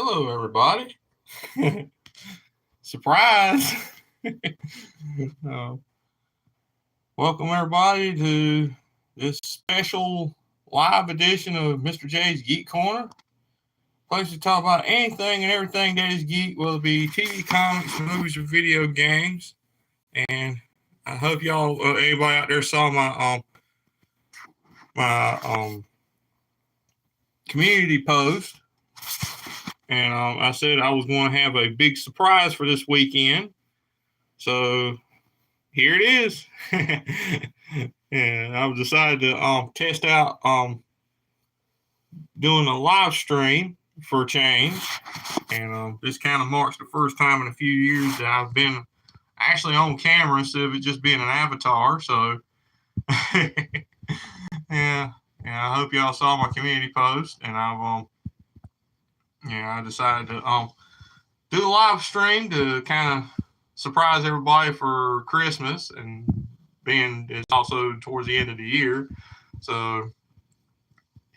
Hello, everybody. Surprise. uh, Welcome, everybody, to this special live edition of Mr. J's Geek Corner. Place to talk about anything and everything that is geek, whether it be TV, comics, movies, or video games. And I hope y'all, anybody out there saw my community post. And I said I was going to have a big surprise for this weekend. So here it is. And I've decided to test out doing a live stream for a change. And this kind of marks the first time in a few years that I've been actually on camera instead of it just being an avatar. So yeah, I hope y'all saw my community post, and I decided to do a live stream to kind of surprise everybody for Christmas, and being it's also towards the end of the year. So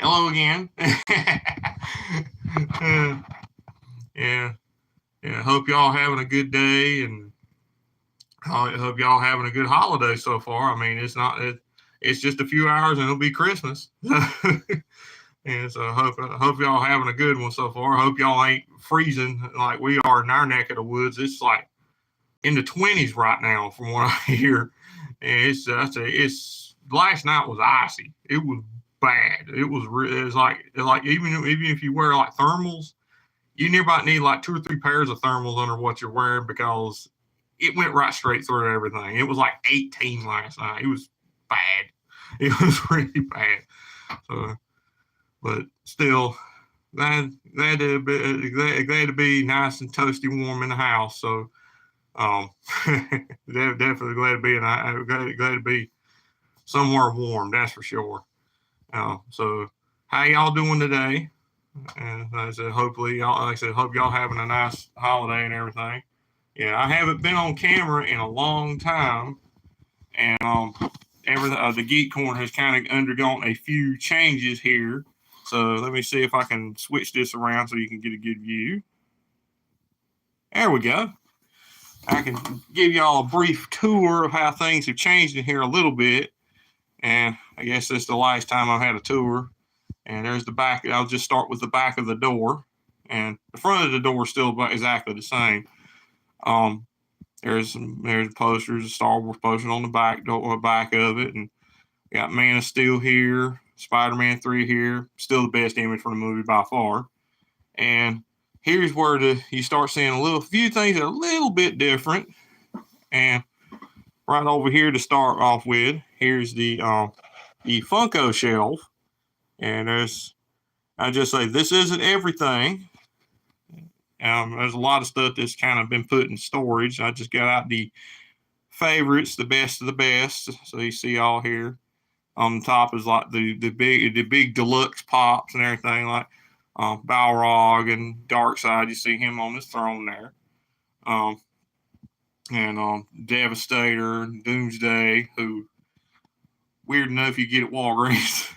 hello again. Yeah. Hope y'all having a good day, and I hope y'all having a good holiday so far. I mean, it's just a few hours and it'll be Christmas. And so I hope y'all having a good one so far. I hope y'all ain't freezing like we are in our neck of the woods. It's like in the 20s right now, from what I hear. And it's last night was icy. It was bad. It was like even if you wear like thermals, you never need like 2 or 3 pairs of thermals under what you're wearing, because it went right straight through everything. It was like 18 last night. It was bad. It was really bad. So, but still, glad to be nice and toasty warm in the house. So, definitely glad to be somewhere warm. That's for sure. So how y'all doing today? And I said, hopefully y'all, like I said, hope y'all having a nice holiday and everything. Yeah, I haven't been on camera in a long time, and the Geek Corner has kind of undergone a few changes here. So let me see if I can switch this around so you can get a good view. There we go. I can give y'all a brief tour of how things have changed in here a little bit. And I guess this is the last time I've had a tour. And there's the back. I'll just start with the back of the door. And the front of the door is still exactly the same. There's posters, Star Wars posters on the back of it. And got Man of Steel here, Spider-Man 3 here. Still the best image from the movie by far. And here's where you start seeing a few things that are a little bit different. And right over here to start off with, here's the Funko shelf. And I just say, this isn't everything. There's a lot of stuff that's kind of been put in storage. I just got out the favorites, the best of the best. So you see all here. On the top is like the big deluxe pops and everything, like Balrog and Darkseid. You see him on his throne there. And Devastator, Doomsday, who weird enough you get at Walgreens.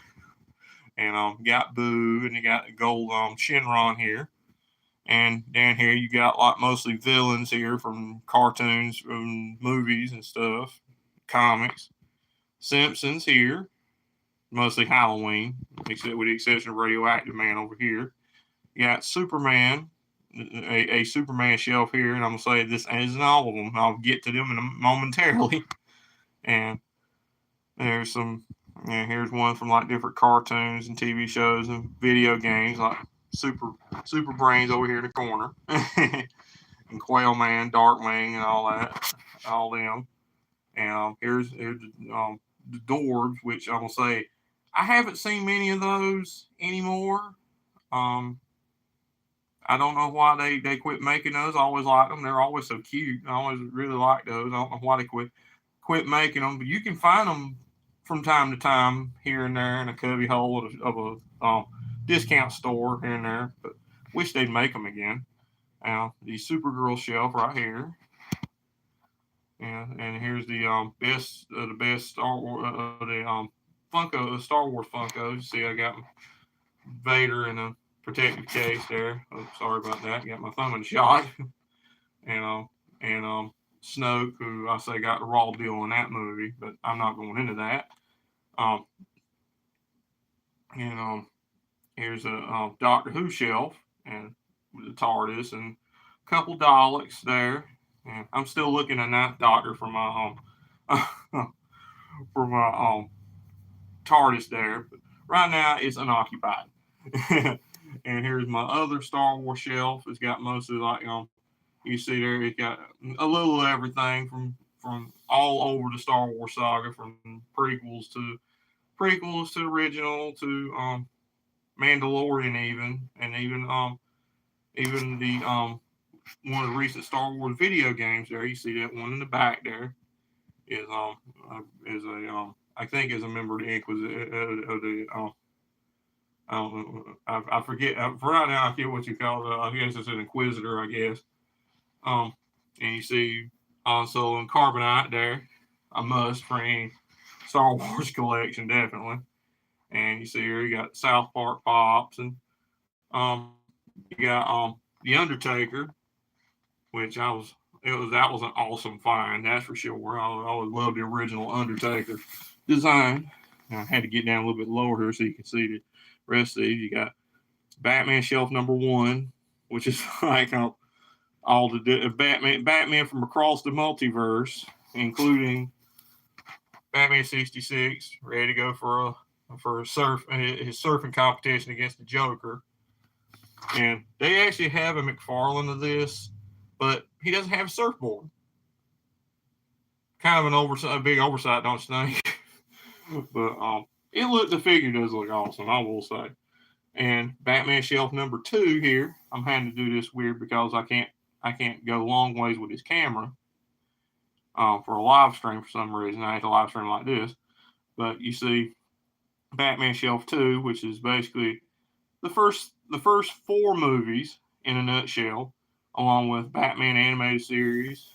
And got Boo, and you got the gold Shenron here. And down here you got like mostly villains here from cartoons, from movies and stuff, comics. Simpsons here, mostly Halloween, except with the exception of Radioactive Man over here. You got Superman, a Superman shelf here, and I'm gonna say this isn't all of them. I'll get to them momentarily. And there's here's one from like different cartoons and TV shows and video games, like Super Brains over here in the corner, and Quail Man, Darkwing, and all that, all them. And here's the Dwarves, which I'm gonna say I haven't seen many of those anymore. I don't know why they quit making those. I always liked them. They're always so cute. I always really liked those. I don't know why they quit making them, but you can find them from time to time here and there in a cubby hole of a discount store here and there. But wish they'd make them again. The Supergirl shelf right here. And here's the best Star Wars Star Wars Funkos. See, I got Vader and protective case there. Oh, sorry about that. Got my thumb in a shot. and Snoke, who I say got the raw deal in that movie, but I'm not going into that. Um, and Here's a Doctor Who shelf and with the TARDIS and a couple Daleks there. And I'm still looking at Ninth Doctor for my for my TARDIS there, but right now it's unoccupied. And here's my other Star Wars shelf. It's got mostly like you see there. It's got a little of everything from all over the Star Wars saga, from prequels to original to Mandalorian even, and even the one of the recent Star Wars video games there. You see that one in the back there is a I think is a member of the Inquisition of the I don't know. I forget. For right now, I forget what you call it. I guess it's an Inquisitor, I guess. Um, and you see Han Solo and Carbonite there. A must for any Star Wars collection, definitely. And you see here you got South Park pops, and you got the Undertaker, which that was an awesome find, that's for sure. I always loved the original Undertaker design. I had to get down a little bit lower here so you can see the rest of these. You got Batman shelf number 1, which is like all the Batman from across the multiverse, including Batman 66, ready to go for his surfing competition against the Joker. And they actually have a McFarlane of this, but he doesn't have a surfboard. Kind of a big oversight, don't you think? But the figure does look awesome, I will say. And Batman shelf number 2 here. I'm having to do this weird because I can't go long ways with his camera for a live stream for some reason. I have to live stream like this. But you see Batman shelf 2, which is basically the first 4 movies in a nutshell, along with Batman animated series,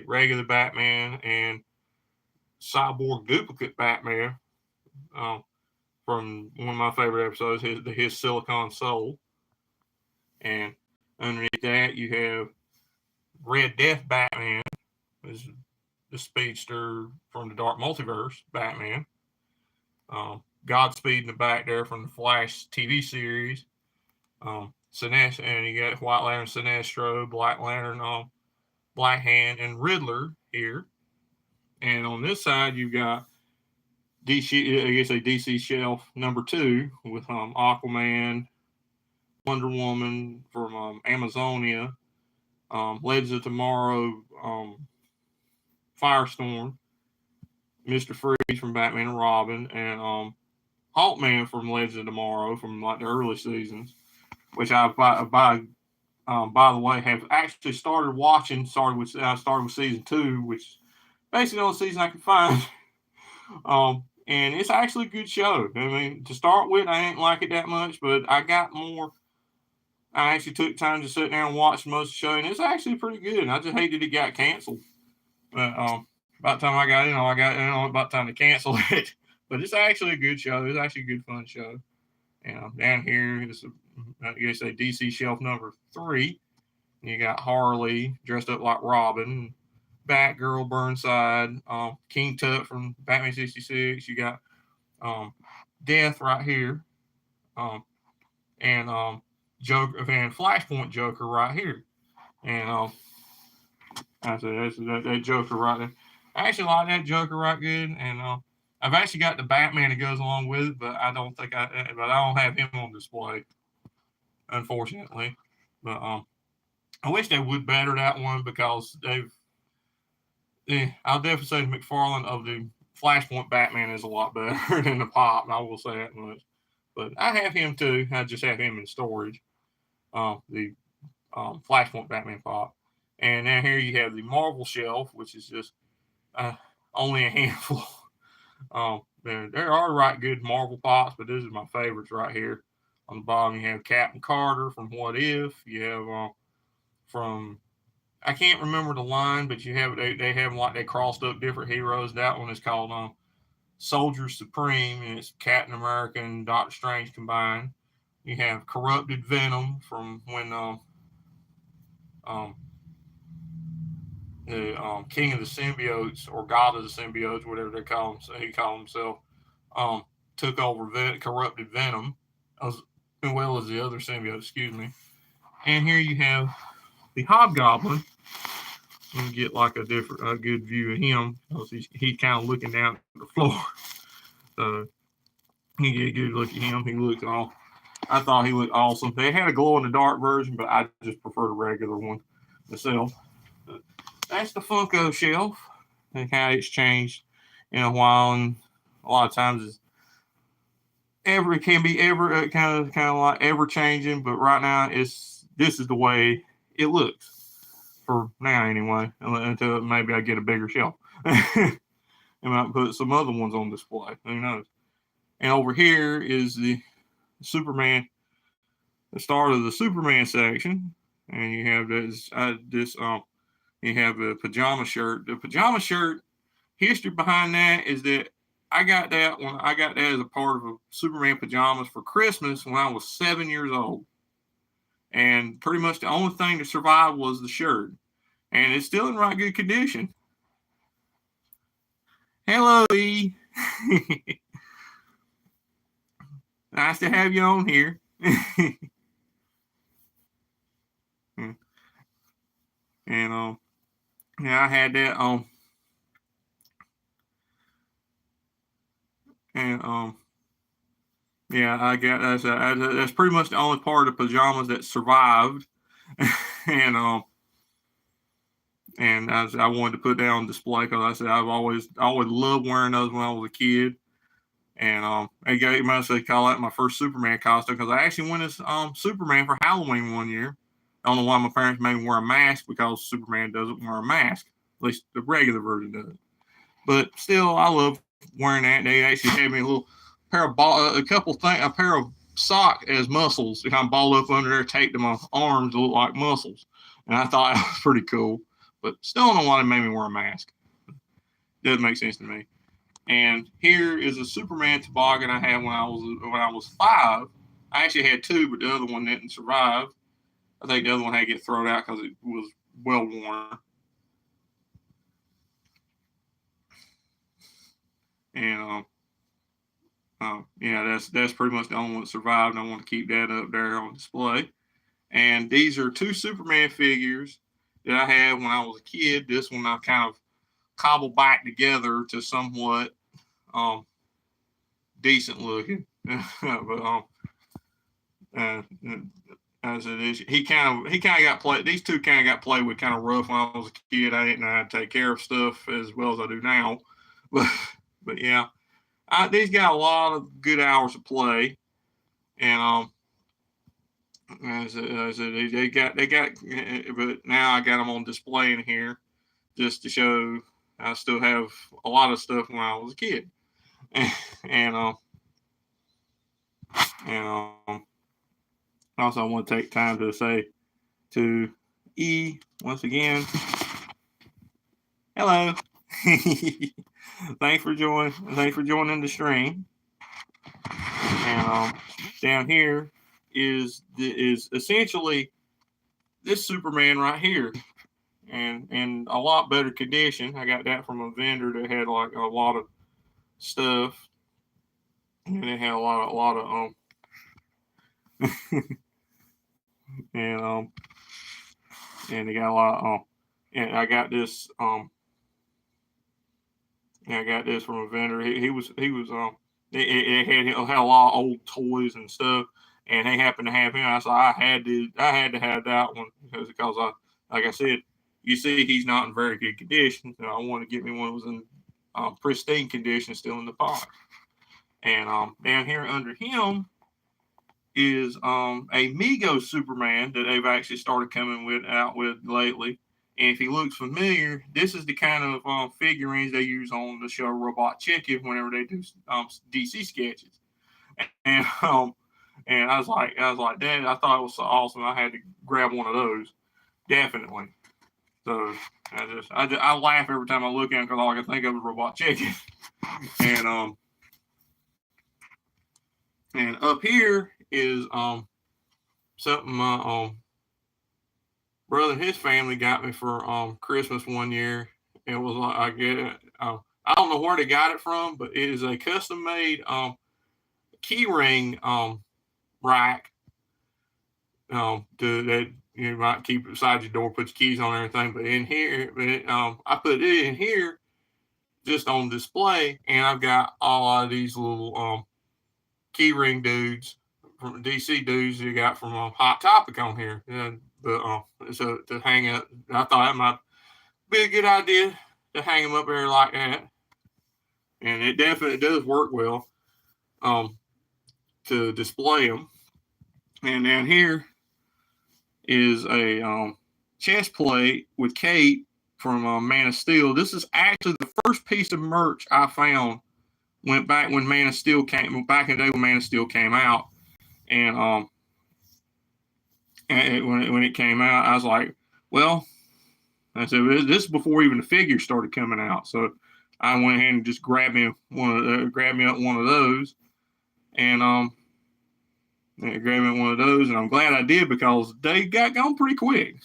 regular Batman, and cyborg duplicate Batman from one of my favorite episodes, his Silicon Soul. And underneath that, you have Red Death Batman, is the speedster from the Dark Multiverse Batman. Godspeed in the back there from the Flash TV series. Sinestro, and you got White Lantern Sinestro, Black Lantern, Black Hand, and Riddler here. And on this side, you've got DC shelf number 2 with Aquaman, Wonder Woman from Amazonia, Legends of Tomorrow, Firestorm, Mr. Freeze from Batman and Robin, and Hawkman from Legends of Tomorrow from like the early seasons, which I by the way have actually started watching. Started with season 2, which basically the only season I can find. And it's actually a good show. I mean, to start with, I didn't like it that much, but I got more. I actually took time to sit down and watch most of the show, and it's actually pretty good. I just hated it got canceled. But about the time I got about time to cancel it. But it's actually a good show. It's actually a good, fun show. And down here is, I guess, a DC shelf number 3. And you got Harley dressed up like Robin, Batgirl, Burnside, King Tut from Batman 66. You got Death right here, and Joker and Flashpoint Joker right here. And I said that Joker right there. I actually like that Joker right good, and I've actually got the Batman that goes along with it, but I don't have him on display, unfortunately. But I wish they would better that one because I'll definitely say the McFarlane of the Flashpoint Batman is a lot better than the Pop, and I will say that much. But I have him too. I just have him in storage. The Flashpoint Batman Pop. And then here you have the Marvel shelf, which is just only a handful. There are right good Marvel pops, but this is my favorites right here. On the bottom, you have Captain Carter from What If. You have from I can't remember the line, but you have they have like they crossed up different heroes. That one is called Soldier Supreme, and it's Captain America and Doctor Strange combined. You have Corrupted Venom from when um, the King of the Symbiotes or God of the Symbiotes, whatever they call him, so he called himself, um, took over Corrupted Venom, as well as the other symbiote. Excuse me. And here you have the Hobgoblin. You can get like a good view of him because he's kind of looking down at the floor. So you get a good look at him. He looks all. I thought he looked awesome. They had a glow in the dark version, but I just prefer the regular one myself. That's the Funko shelf and how it's changed in a while, and a lot of times it's can be ever kind of like ever changing, but right now this is the way it looks for now anyway. Until maybe I get a bigger shelf, and might put some other ones on display. Who knows? And over here is the Superman, the start of the Superman section, and you have you have a pajama shirt. The pajama shirt history behind that is that I got that as a part of a Superman pajamas for Christmas when I was 7 years old, and pretty much the only thing to survive was the shirt, and it's still in right good condition. Hello, E. Nice to have you on here. And yeah, I had that and yeah, I got that's pretty much the only part of the pajamas that survived, and I wanted to put that on display because I said I always loved wearing those when I was a kid, and they must say call that my first Superman costume because I actually went as Superman for Halloween one year. I don't know why my parents made me wear a mask because Superman doesn't wear a mask, at least the regular version does. But still, I love wearing that. They actually had me a little pair of a pair of sock as muscles. Kind of balled up under there, taped to my arms to look like muscles, and I thought that was pretty cool. But still, don't know why they made me wear a mask. Doesn't make sense to me. And here is a Superman toboggan I had when I was 5. I actually had 2, but the other one didn't survive. I think the other one had to get thrown out because it was well worn. And yeah, that's pretty much the only one that survived. And I want to keep that up there on display. And these are 2 Superman figures that I had when I was a kid. This one I kind of cobbled back together to somewhat decent looking. But as it is, he kind of got played. These 2 kind of got played with kind of rough when I was a kid. I didn't know how to take care of stuff as well as I do now. But yeah, these got a lot of good hours of play, and they got, but now I got them on display in here just to show I still have a lot of stuff when I was a kid, and also I want to take time to say to E once again, hello. Thanks for joining the stream. And down here is essentially this Superman right here, and in a lot better condition. I got that from a vendor that had like a lot of stuff, and it had a lot of and and they got a lot of and I got this I got this from a vendor. He was it had a lot of old toys and stuff, and they happened to have him. I said I had to have that one because like I said, you see he's not in very good condition. So I wanted to get me one that was in pristine condition, still in the box. And down here under him is a Mego Superman that they've actually started coming out with lately. And if he looks familiar, this is the kind of figurines they use on the show Robot Chicken whenever they do DC sketches. And and I was like, Dad, I thought it was so awesome. I had to grab one of those, definitely. So I laugh every time I look at him because all I can think of is Robot Chicken. And up here is something my brother and his family got me for Christmas one year. It was like I get it. I don't know where they got it from, but it is a custom made key ring rack that you might keep beside your door, put your keys on and everything. But in here, I put it in here just on display, and I've got all of these little key ring dudes from DC dudes you got from Hot Topic on here. And so to hang up, I thought that might be a good idea to hang them up there like that, and it definitely does work well to display them. And down here is a chest plate with Kate from Man of Steel. This is actually the first piece of merch I found went back when Man of Steel came back in the day when Man of Steel came out, and when it came out, I was like, well, I said this is before even the figures started coming out, so I went ahead and just grabbed me up one of those, and grabbed me one of those, and I'm glad I did because they got gone pretty quick.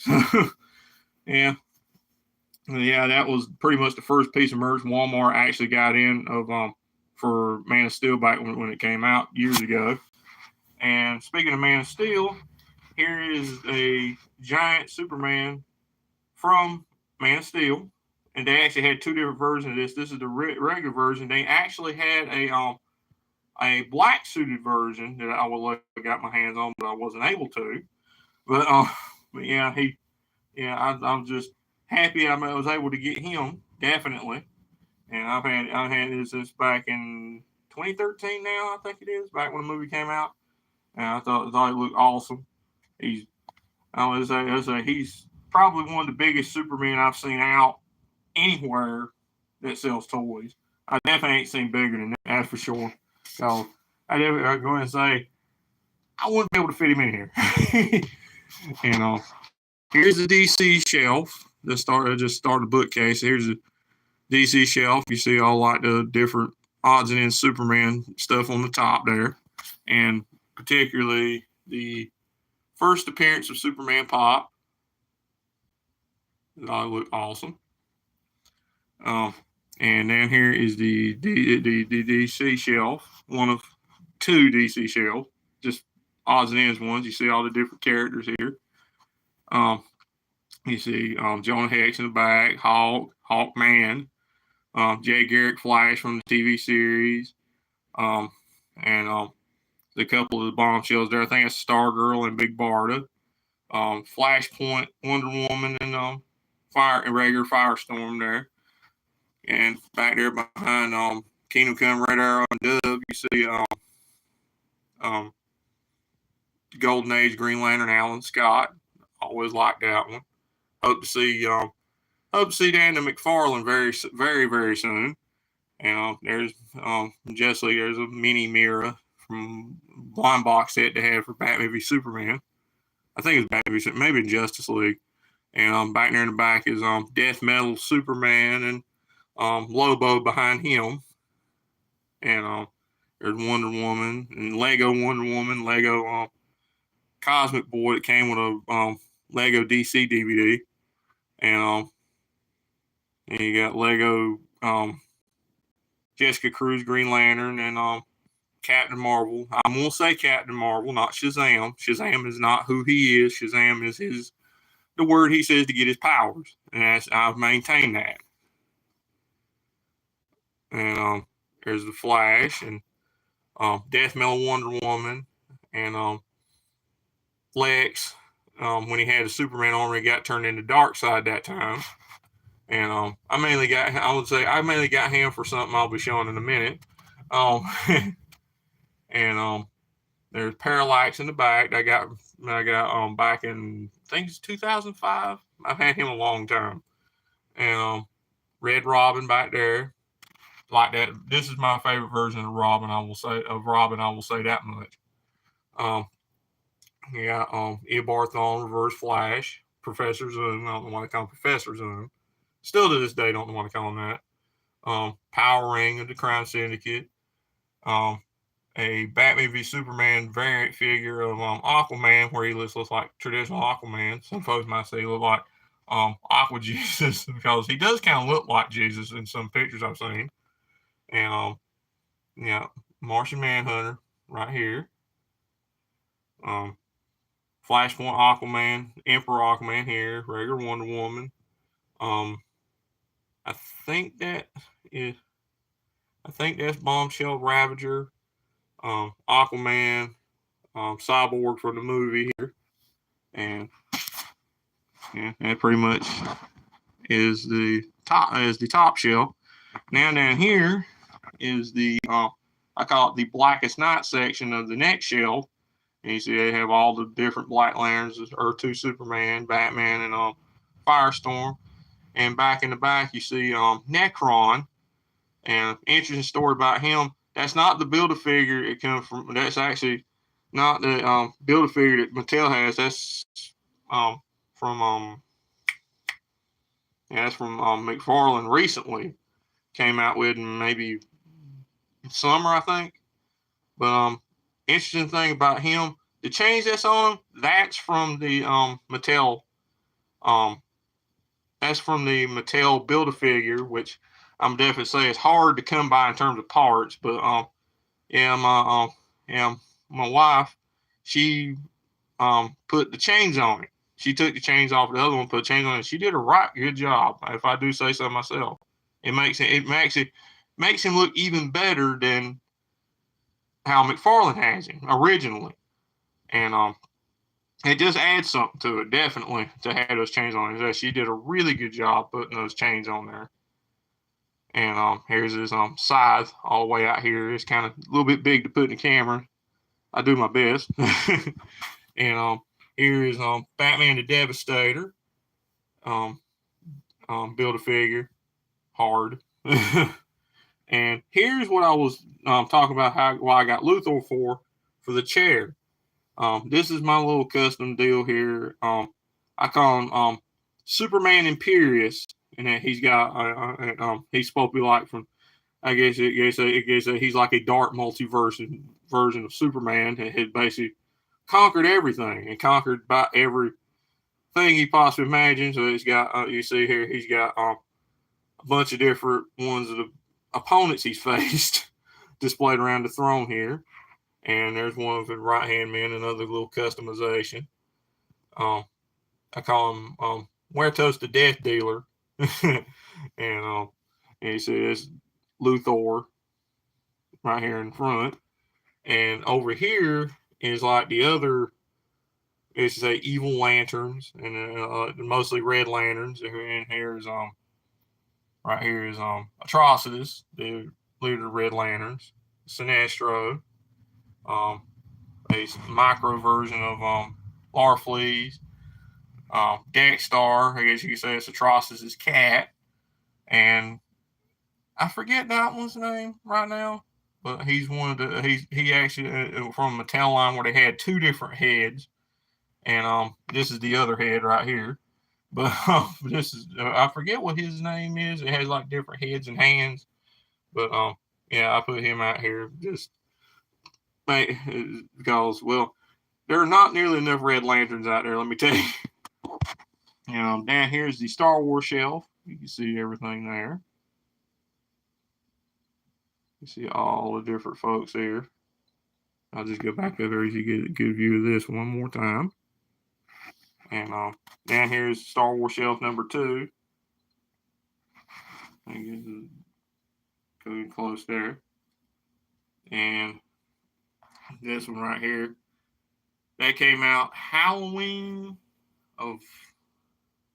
Yeah. Yeah, that was pretty much the first piece of merch Walmart actually got in of for Man of Steel back when it came out years ago. And speaking of Man of Steel, here is a giant Superman from Man of Steel, and they actually had two different versions of this. This is the regular version. They actually had a black suited version that I would like to got my hands on, but I wasn't able to. But yeah, I'm just happy I was able to get him, definitely. And I've had this since back in 2013 now, I think it is, back when the movie came out. And I thought it looked awesome. He's probably one of the biggest Supermen I've seen out anywhere that sells toys. I definitely ain't seen bigger than that, that's for sure. So I go ahead and say I wouldn't be able to fit him in here. And here's the DC shelf. Just start the bookcase. Here's the DC shelf. You see all like the different odds and ends Superman stuff on the top there, and particularly the first appearance of Superman Pop. That look awesome. And then here is the DC shelf, one of two DC shelves, just odds and ends ones. You see all the different characters here. You see Jonah Hex in the back, Hawkman, Jay Garrick Flash from the TV series, and the couple of the bombshells there. I think it's Stargirl and Big Barda, Flashpoint, Wonder Woman, and regular Firestorm there. And back there behind Kingdom Come, Red Arrow, and Dove, you see Golden Age Green Lantern Alan Scott. Always liked that one. Hope to see Dana McFarlane very, very soon. And there's just like there's a mini Mira from blind box set they had for Batman v Superman. I think it's Batman v maybe Justice League. And back there in the back is Death Metal Superman and Lobo behind him. And there's Wonder Woman and Lego Wonder Woman, Lego Cosmic Boy that came with a Lego DC DVD. And you got Lego Jessica Cruz Green Lantern and Captain Marvel. I'm gonna say Captain Marvel, not Shazam. Shazam is not who he is. Shazam is the word he says to get his powers, and I've maintained that. And there's the Flash and Death Metal Wonder Woman and Lex. When he had the Superman armor, he got turned into Darkseid that time. And I mainly got him for something I'll be showing in a minute. And there's Parallax in the back. I got back in I think it's 2005. I've had him a long time. And Red Robin back there, like that. This is my favorite version of Robin. I will say that much. Eobard Reverse Flash, Professor Zoom. I don't know why they call him Professor Zoom. Still to this day, don't know why they call him that. Power Ring of the Crime Syndicate. a Batman v Superman variant figure of Aquaman, where he looks like traditional Aquaman. Some folks might say he look like Aqua Jesus because he does kind of look like Jesus in some pictures I've seen. And yeah, Martian Manhunter right here. Flashpoint Aquaman, Emperor Aquaman here, regular Wonder Woman. I think that is. I think that's Bombshell Ravager, Aquaman, Cyborg for the movie here, and yeah, that pretty much is the top shelf. Now down here is the I call it the Blackest Night section of the next shelf. And you see they have all the different Black Lanterns, Earth 2 Superman, Batman, and Firestorm. And back in the back you see Necron. And interesting story about him. That's not the Build-A-Figure it comes from. That's actually not the Build-A-Figure that Mattel has. That's from that's from McFarlane recently came out with maybe summer I think. But interesting thing about him, the chains that's on him, that's from the Mattel that's from the Mattel Build-A-Figure, which I'm definitely say it's hard to come by in terms of parts. But yeah, my wife, she put the chains on it. She took the chains off the other one, put chains on it. She did a right good job, if I do say so myself. It makes him look even better than how McFarlane has him originally, and it just adds something to it, definitely, to have those chains on it. She did a really good job putting those chains on there. And here's his scythe all the way out here. It's kind of a little bit big to put in the camera. I do my best. And here is Batman the Devastator. Build-A-Figure, hard. And here's what I was talking about why I got Luthor for the chair. This is my little custom deal here. I call him Superman Imperious, and that he's got he's supposed to be like from I guess he's like a dark multiverse version of Superman that had basically conquered everything and conquered about everything he possibly imagined. So he's got you see here he's got a bunch of different ones of the opponents he's faced displayed around the throne here. And there's one of the right hand man, another little customization. I call him Muertos the Death Dealer. And you see this Luthor right here in front. And over here is like the other, it's say evil lanterns and mostly red lanterns. And here's right here is Atrocitus, the leader of Red Lanterns, Sinestro, a micro version of Larfleeze, Daxstar, I guess you could say it's Atrocitus' cat, and I forget that one's name right now, but he's one of the he actually from a Mattel line where they had two different heads, and this is the other head right here. But this is I forget what his name is. It has like different heads and hands, but yeah, I put him out here just because there are not nearly enough Red Lanterns out there. Let me tell you. Down here is the Star Wars shelf. You can see everything there. You see all the different folks here. I'll just go back over here so you get a good view of this one more time. And down here is Star Wars shelf number 2. Go close there. And this one right here, that came out Halloween of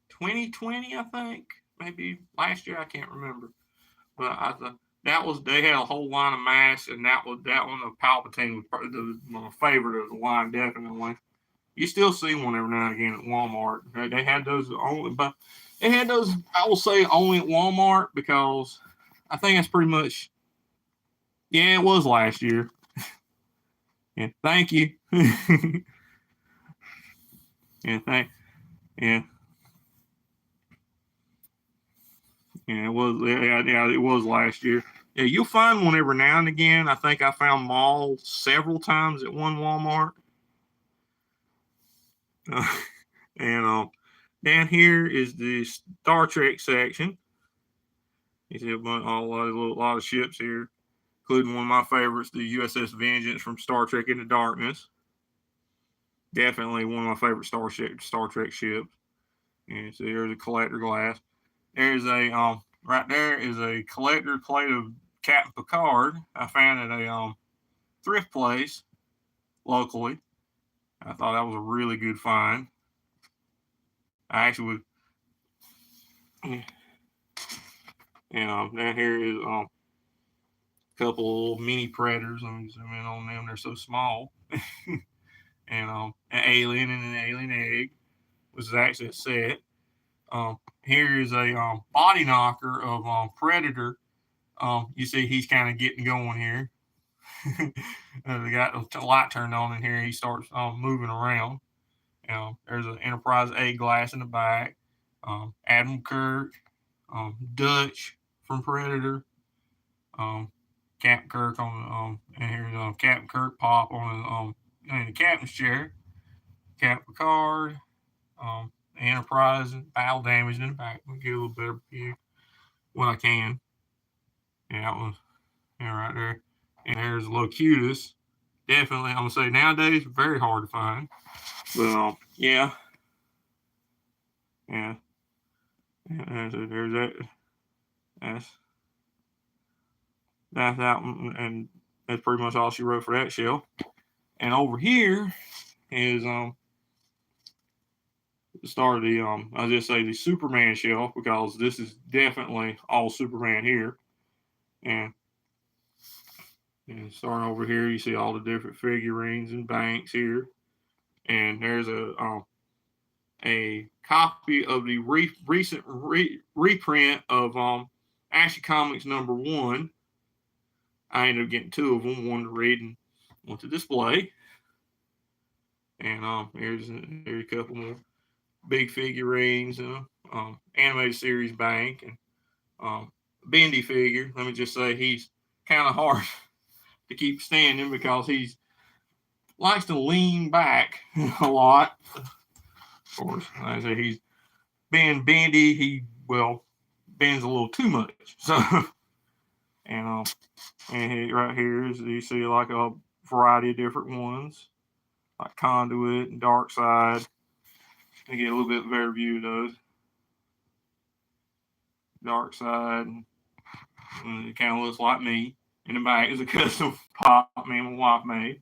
2020, I think. Maybe last year, I can't remember. But I thought they had a whole line of masks, and that one of Palpatine was my favorite of the line, definitely. You still see one every now and again at Walmart. They had those only, but they had those, I will say, only at Walmart because I think that's pretty much. Yeah, it was last year. Yeah, thank you. Yeah, yeah. Yeah, it was. Yeah, it was last year. Yeah, you'll find one every now and again. I think I found Maul several times at one Walmart. And down here is the Star Trek section. You see a lot of ships here, including one of my favorites, the USS Vengeance from Star Trek Into Darkness. Definitely one of my favorite Star Trek ships. And so there's a collector glass. There's a right there is a collector plate of Captain Picard. I found at a thrift place locally. I thought that was a really good find. I actually would, down here is a couple mini predators. Let me zoom in on them. They're so small. And an alien and an alien egg, which is actually a set. Here is a body knocker of Predator. You see he's kind of getting going here. They got the light turned on in here. He starts moving around. There's an Enterprise A glass in the back. Admiral Kirk, Dutch from Predator, Captain Kirk on and here's Captain Kirk pop on in the captain's chair. Captain Picard, Enterprise, battle damage in the back. I'll get a little better view when I can. Yeah, that was right there. And there's Locutus. Definitely, I'm gonna say nowadays very hard to find. But yeah. There's that. That's that one, and that's pretty much all she wrote for that shelf. And over here is the start of the I'll just say the Superman shelf, because this is definitely all Superman here. And starting over here, you see all the different figurines and banks here. And there's a copy of the recent reprint of Action Comics #1. I ended up getting two of them, one to read and one to display. And here's a couple more big figurines, animated series bank, and Bendy figure. Let me just say he's kind of hard to keep standing because he likes to lean back a lot. Of course, like I say, he's being bendy. He bends a little too much. So, and right here is you see like a variety of different ones, like Conduit and Dark Side. I get a little bit better view of those. Dark Side, and it kind of looks like me. In the back is a custom pop me and my wife made.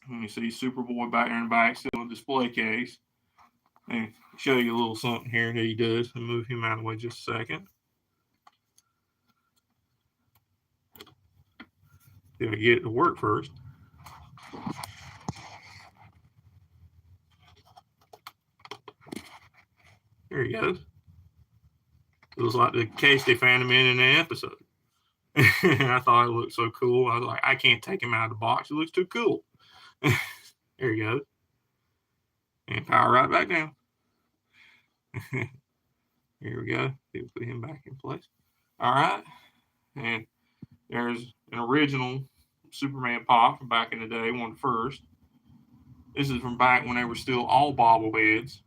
You see Superboy back there in the back, still in a display case. And show you a little something here that he does. I'll move him out of the way just a second. Gotta get it to work first. There he goes. It looks like the case they found him in the episode. I thought it looked so cool. I was like, I can't take him out of the box. It looks too cool. There he goes. And power right back down. Here we go. Put him back in place. All right. And there's an original Superman pop from back in the day, one of the first. This is from back when they were still all bobbleheads.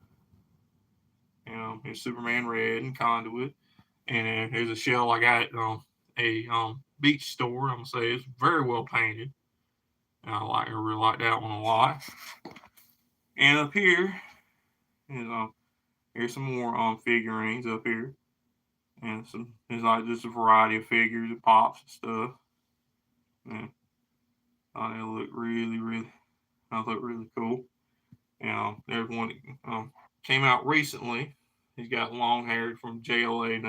Here's Superman Red and Conduit. And here's a shell I got at a beach store. I'm going to say it's very well painted. And I really like that one a lot. And up here is here's some more figurines up here. And there's like just a variety of figures and pops and stuff. And they look really cool. And there's one that came out recently. He's got long hair from JLA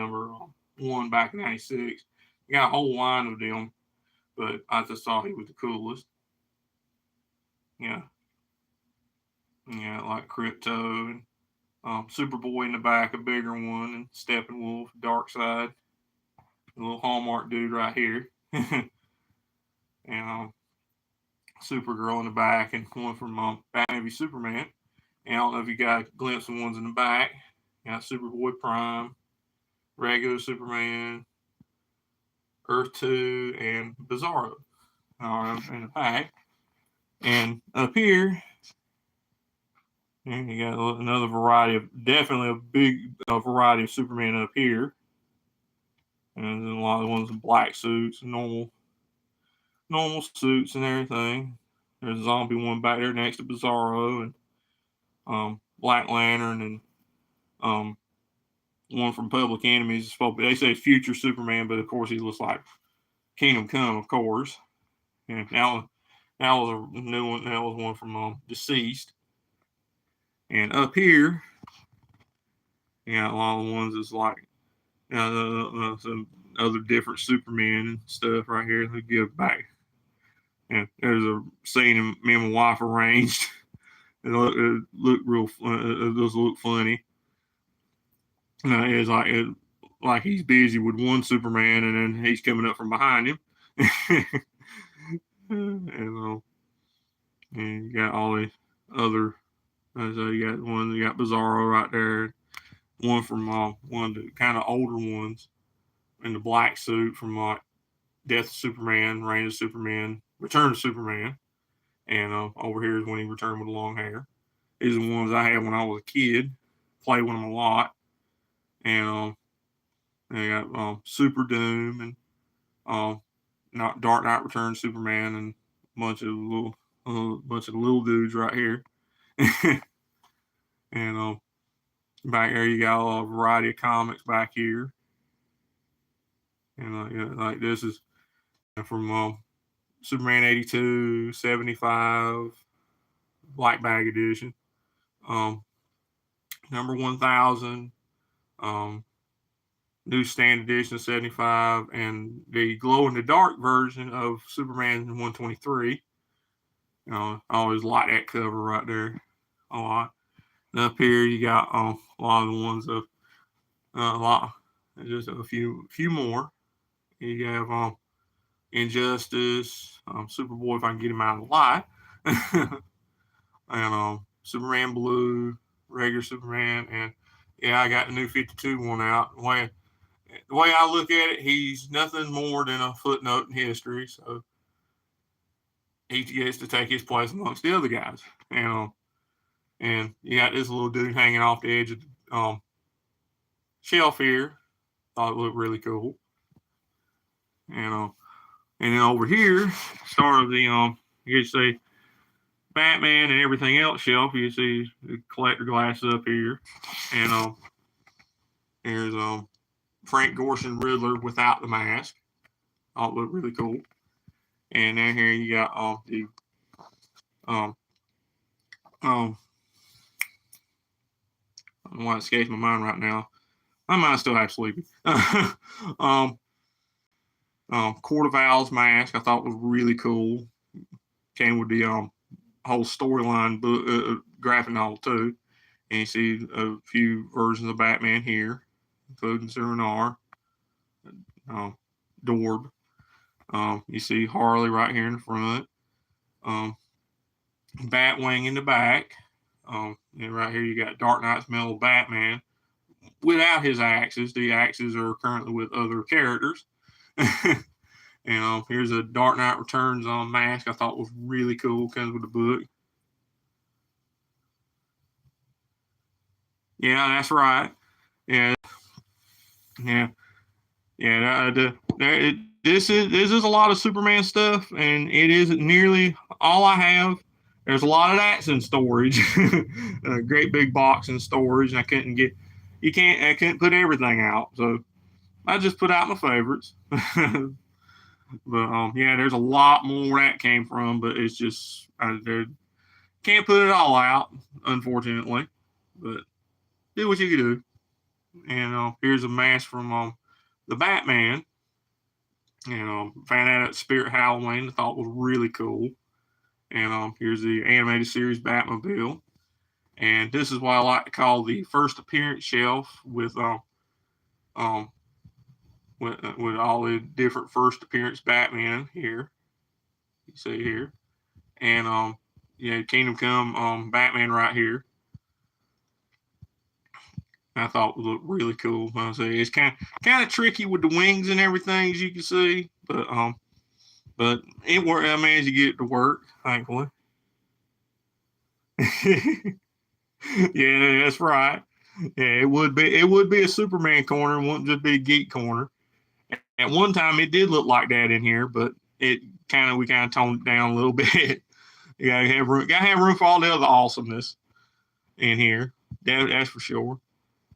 #1 back in '96. He got a whole line of them, but I just thought he was the coolest. Yeah, like Crypto and Superboy in the back, a bigger one, and Steppenwolf, Dark Side, a little Hallmark dude right here, and Supergirl in the back, and one from Batman v Superman. And I don't know if you got a glimpse of ones in the back. You got Superboy Prime, regular Superman, Earth 2, and Bizarro in the pack. And up here, and you got another variety of, definitely a big variety of Superman up here. And then a lot of the ones in black suits, normal suits and everything. There's a zombie one back there next to Bizarro, and Black Lantern, and one from Public Enemies. They say it's future Superman, but of course he looks like Kingdom Come, of course. And that was a new one. That was one from Deceased. And up here, you got a lot of ones that's like some other different Superman and stuff right here. They give back. And there's a scene of me and my wife arranged. It looked real. It does look funny. It's like he's busy with one Superman, and then he's coming up from behind him. and you got all these other. So you got Bizarro right there. One from one of the kind of older ones in the black suit from like Death of Superman, Reign of Superman, Return of Superman, and over here is when he returned with long hair. These are the ones I had when I was a kid. Played with them a lot, and they got Super Doom and not Dark Knight Returns Superman and a bunch of little dudes right here. And back there you got a variety of comics back here. And like this is from Superman 82, 75, Black Bag Edition, number 1000, newsstand edition 75, and the glow in the dark version of Superman 123. I always like that cover right there a lot. And up here you got a lot of the ones of a lot, just a few more. You have Injustice, Superboy if I can get him out of the light, and Superman Blue, regular Superman, and yeah, I got the new 52 one out. The way I look at it, he's nothing more than a footnote in history, so he gets to take his place amongst the other guys. And you got this little dude hanging off the edge of the shelf here. Thought it looked really cool. And then over here, start of the you see Batman and everything else shelf. You see the collector glasses up here, and here's Frank Gorshin Riddler without the mask. Thought it looked really cool. And then here you got the I don't know why it escapes my mind right now. My mind's still half sleepy. Court of Owls mask I thought was really cool. Came with the whole storyline book, graphic novel too. And you see a few versions of Batman here, including Zero Dorb. You see Harley right here in the front. Batwing in the back. And right here you got Dark Knight's Metal Batman without his axes. The axes are currently with other characters. And here's a Dark Knight Returns mask I thought was really cool. Comes with the book. Yeah, that's right. Yeah. This is a lot of Superman stuff, and it isn't nearly all I have. There's a lot of that's in storage. A great big box in storage, and I couldn't put everything out, so I just put out my favorites. But yeah, there's a lot more that came from, but it's just I can't put it all out, unfortunately. But do what you can do. And here's a mask from the Batman. Found that at Spirit Halloween. I thought was really cool. And here's the animated series Batmobile. And this is what I like to call the first appearance shelf with all the different first appearance Batman here. You see here. And Kingdom Come Batman right here. I thought it looked really cool. I say it's kind of tricky with the wings and everything, as you can see, but it worked. I managed to get it to work, thankfully. Yeah, that's right. Yeah, it would be a Superman corner, it wouldn't just be a geek corner. At one time, it did look like that in here, but we kind of toned it down a little bit. You gotta have room for all the other awesomeness in here. That's for sure.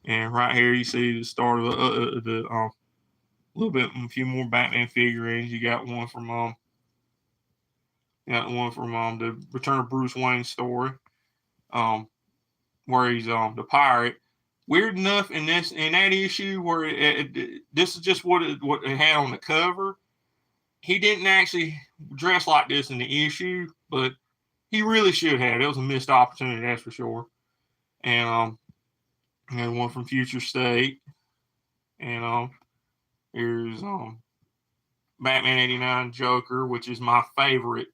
And right here, you see the start of the little bit, a few more Batman figurines. You got one from the Return of Bruce Wayne story, um, where he's the pirate. Weird enough in that issue where this is just what it had on the cover. He didn't actually dress like this in the issue, but he really should have. It was a missed opportunity, that's for sure. And and one from Future State, and here's Batman '89 Joker, which is my favorite,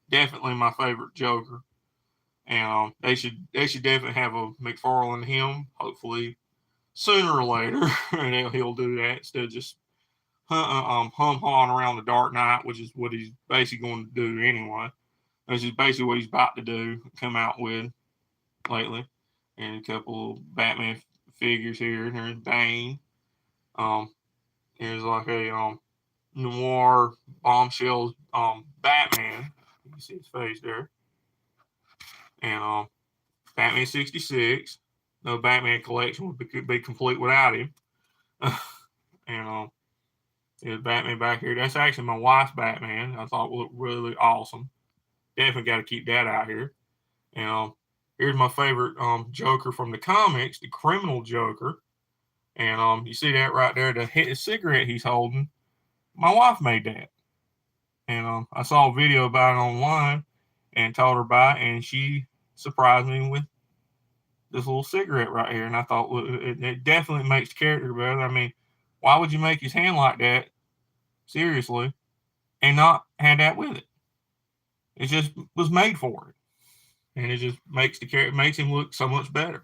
definitely my favorite Joker. And they should definitely have a McFarlane him, hopefully sooner or later, and he'll do that instead of just hum-hawing around the Dark Knight, which is what he's basically going to do anyway. That's just basically what he's about to do, come out with lately. And a couple of Batman figures here. Here's Bane. Um, here's like a noir bombshell Batman. You can see his face there. And Batman 66. No Batman collection would be complete without him. And there's Batman back here. That's actually my wife's Batman. I thought it looked really awesome. Definitely got to keep that out here. And here's my favorite Joker from the comics, the criminal Joker. And you see that right there, the cigarette he's holding. My wife made that. And I saw a video about it online and told her about it, and she surprised me with this little cigarette right here. And I thought, well, it definitely makes the character better. I mean, why would you make his hand like that, seriously, and not have that with it? It just was made for it. And it just makes makes him look so much better.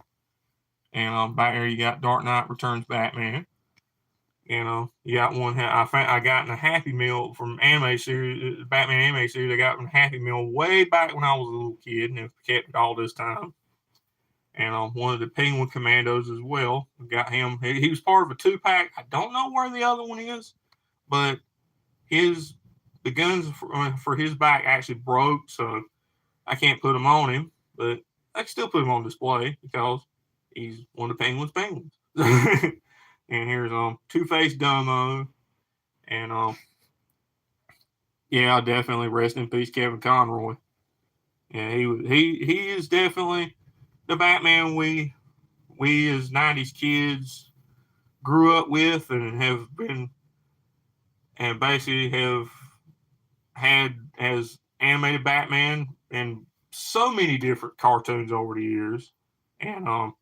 And back there you got Dark Knight Returns Batman. You got one I got in a Happy Meal from anime series, Batman anime series. I got in a Happy Meal way back when I was a little kid, and have kept it all this time. And one of the Penguin Commandos as well. Got him. He was part of a 2-pack. I don't know where the other one is, but the guns for his back actually broke, so I can't put them on him. But I can still put him on display because he's one of the penguins. And here's Two-Face Domo, and yeah, definitely rest in peace, Kevin Conroy. Yeah, he is definitely the Batman we as '90s kids grew up with and have been, and basically have had as animated Batman in so many different cartoons over the years. And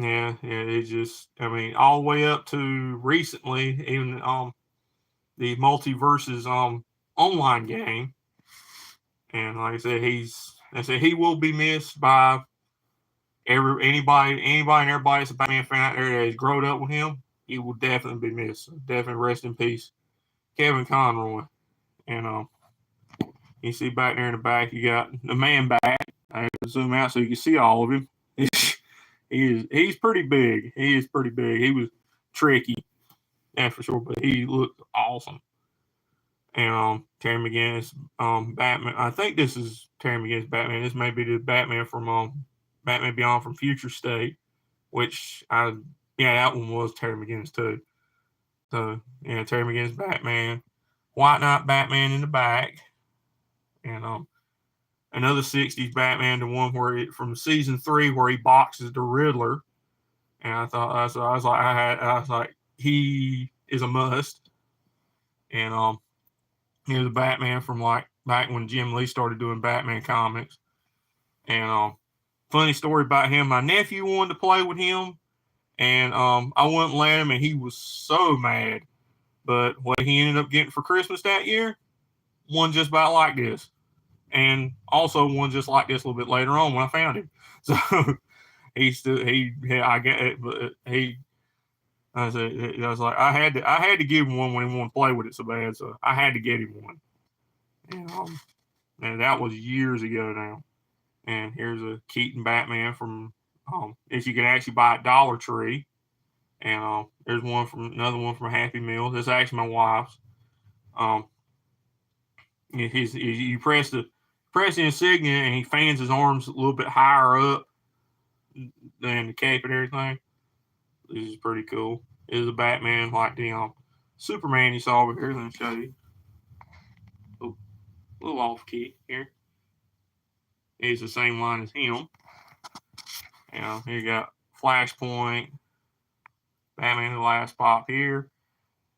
yeah, it just, I mean, all the way up to recently, even the Multiverses online game. And like I said he will be missed by anybody and everybody that's a Batman fan out there that has grown up with him. He will definitely be missed. So definitely rest in peace, Kevin Conroy. And you see back there in the back, you got the man back. I have to zoom out so you can see all of him. He's pretty big. He is pretty big. He was tricky, that's for sure, but he looked awesome. And Terry McGinnis, Batman. I think this is Terry McGinnis Batman. This may be the Batman from Batman Beyond from Future State, which that one was Terry McGinnis too. So yeah, Terry McGinnis Batman, White Knight Batman in the back, and another '60s Batman, the one from season 3 where he boxes the Riddler. And I was like, he is a must. And he was a Batman from like back when Jim Lee started doing Batman comics. And funny story about him, my nephew wanted to play with him, and I wouldn't let him, and he was so mad. But what he ended up getting for Christmas that year, one just about like this. And also one just like this a little bit later on when I found him. So he still I get it, but I was like, I had to give him one when he wanted to play with it so bad, so I had to get him one. And that was years ago now. And here's a Keaton Batman from if you can actually buy at Dollar Tree. And there's another one from Happy Meal. This is actually my wife's. You press the insignia and he fans his arms a little bit higher up than the cape and everything. This is pretty cool. It is a Batman like the Superman you saw over here. Let me show you. A little off key here. It's the same line as him. Here you got Flashpoint, Batman the Last Pop here,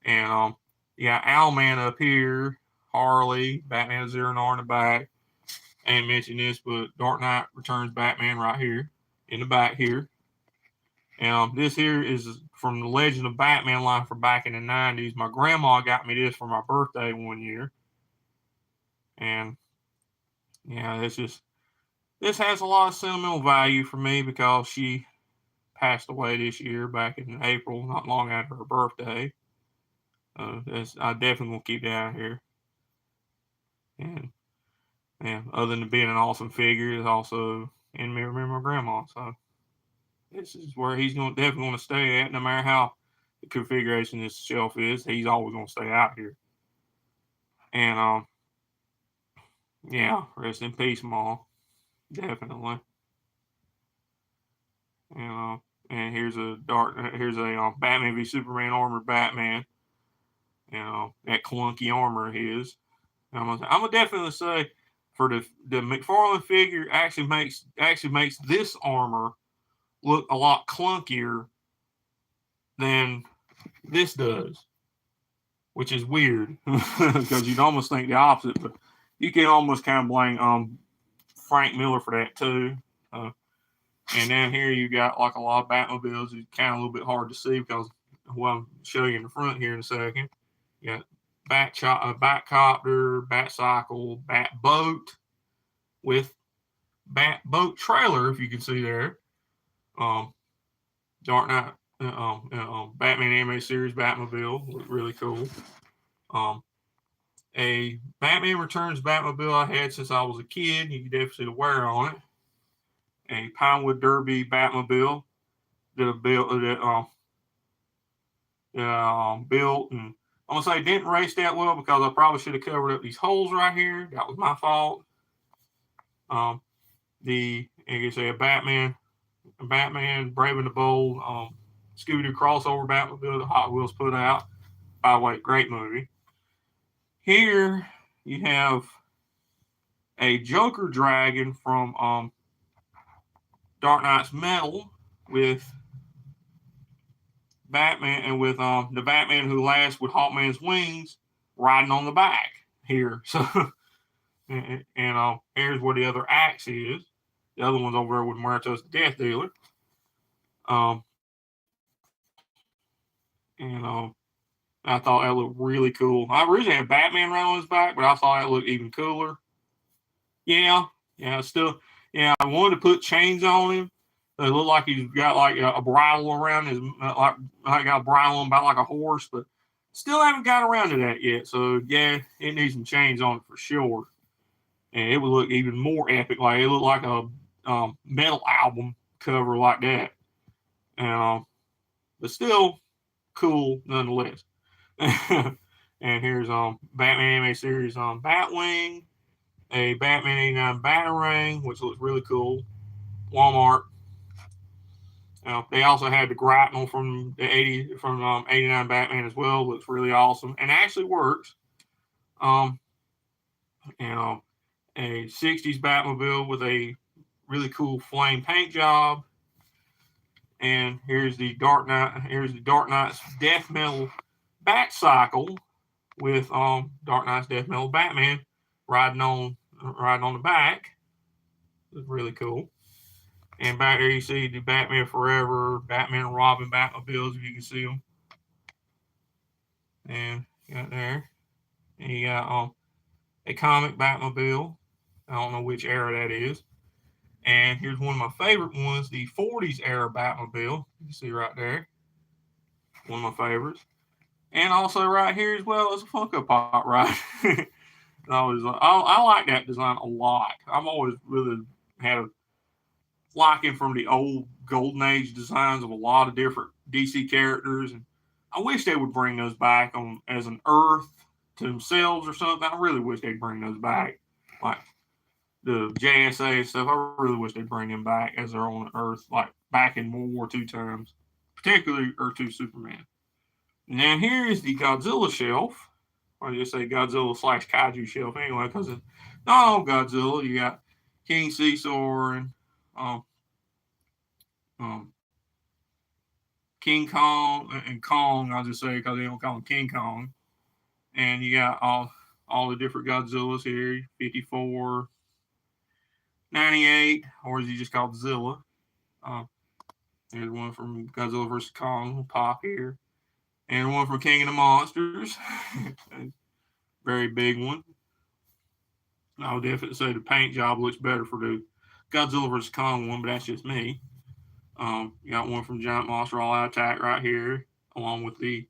and you got Owlman up here, Harley, Batman Zero and R in the back. I ain't mentioned this, but Dark Knight Returns Batman right here in the back here. And this here is from the Legend of Batman line from back in the 90s. My grandma got me this for my birthday one year. And yeah, this has a lot of sentimental value for me because she passed away this year back in April, not long after her birthday. I definitely will keep that out here. And other than being an awesome figure, it's also in memory of my grandma. So this is where he's definitely going to stay at, no matter how the configuration this shelf is. He's always going to stay out here. And yeah, rest in peace, Ma. Definitely. And here's a Batman v Superman armored Batman. That clunky armor of his. I'm gonna definitely say for the McFarlane figure actually makes this armor look a lot clunkier than this does, which is weird because you'd almost think the opposite, but you can almost kind of blame Frank Miller for that too. And down here you got like a lot of Batmobiles. It's kind of a little bit hard to see because I'll show you in the front here in a second. You got Batcopter, Batcycle, Batboat with Batboat trailer, if you can see there. Dark Knight, Batman Animated Series Batmobile, look really cool. A Batman Returns Batmobile I had since I was a kid. You can definitely see the wear on it. A Pinewood Derby Batmobile that built and I'm gonna say didn't race that well because I probably should have covered up these holes right here. That was my fault. You can say a Batman Brave and the Bold Scooby-Doo crossover Batmobile that Hot Wheels put out. By the way, great movie. Here you have a Joker Dragon from Dark Knight's Metal with Batman and with the Batman who laughs with Hawkman's wings riding on the back here. So and here's where the other axe is. The other one's over there with Muertos the Death Dealer. And I thought that looked really cool. I originally had Batman right on his back, but I thought that looked even cooler. Yeah, I wanted to put chains on him. It looked like he's got like a bridle around his, like got a bridle on about like a horse, but still haven't got around to that yet. So yeah, it needs some chains on it for sure. And it would look even more epic. Like it looked like a metal album cover like that. And but still cool nonetheless. And here's Batman Animated Series Batwing, a Batman 89 Batarang, which looks really cool. Walmart. They also had the grapnel from the 89 Batman as well. Looks really awesome and actually works. And a 60s Batmobile with a really cool flame paint job. And here's the Dark Knight's Death Metal Batcycle with Dark Knight's Death Metal Batman riding on the back. It's really cool. And back there you see the Batman Forever, Batman and Robin Batmobiles, if you can see them. And you got there. And you got a comic Batmobile. I don't know which era that is. And here's one of my favorite ones, the 40s era Batmobile. You can see right there. One of my favorites. And also right here as well is a Funko Pop, right? I like that design a lot. I've always really had a liking from the old Golden Age designs of a lot of different DC characters, and I wish they would bring those back on as an Earth to themselves or something. I really wish they'd bring those back, like the JSA and stuff. I really wish they'd bring them back as their own Earth, like back in World War II times, particularly Earth 2 Superman. And then here is the Godzilla shelf, or just say Godzilla slash Kaiju shelf anyway, because it's not all Godzilla. You got King Caesar and um, um, King Kong and Kong. I'll just say because they don't call him King Kong. And you got all the different Godzillas here: 54, 98, or is he just called Zilla? Um, there's one from Godzilla vs Kong, Pop here, and one from King of the Monsters. Very big one. I would definitely say the paint job looks better for the Godzilla vs Kong one, but that's just me. You got one from Giant Monster All Out Attack right here, along with the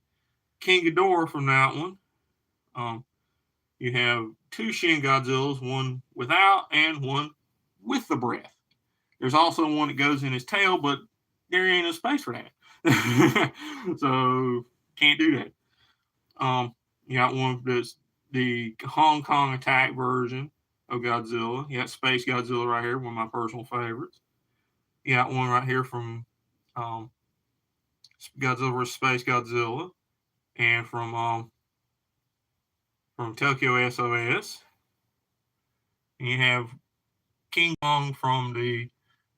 King Ghidorah from that one. Um, you have two Shin Godzillas, one without and one with the breath. There's also one that goes in his tail, but there ain't no space for that. So can't do that. You got one that's the Hong Kong attack version of Godzilla. You got Space Godzilla right here, one of my personal favorites. You got one right here from um, Godzilla vs. Space Godzilla, and from Tokyo SOS. And you have King Kong from the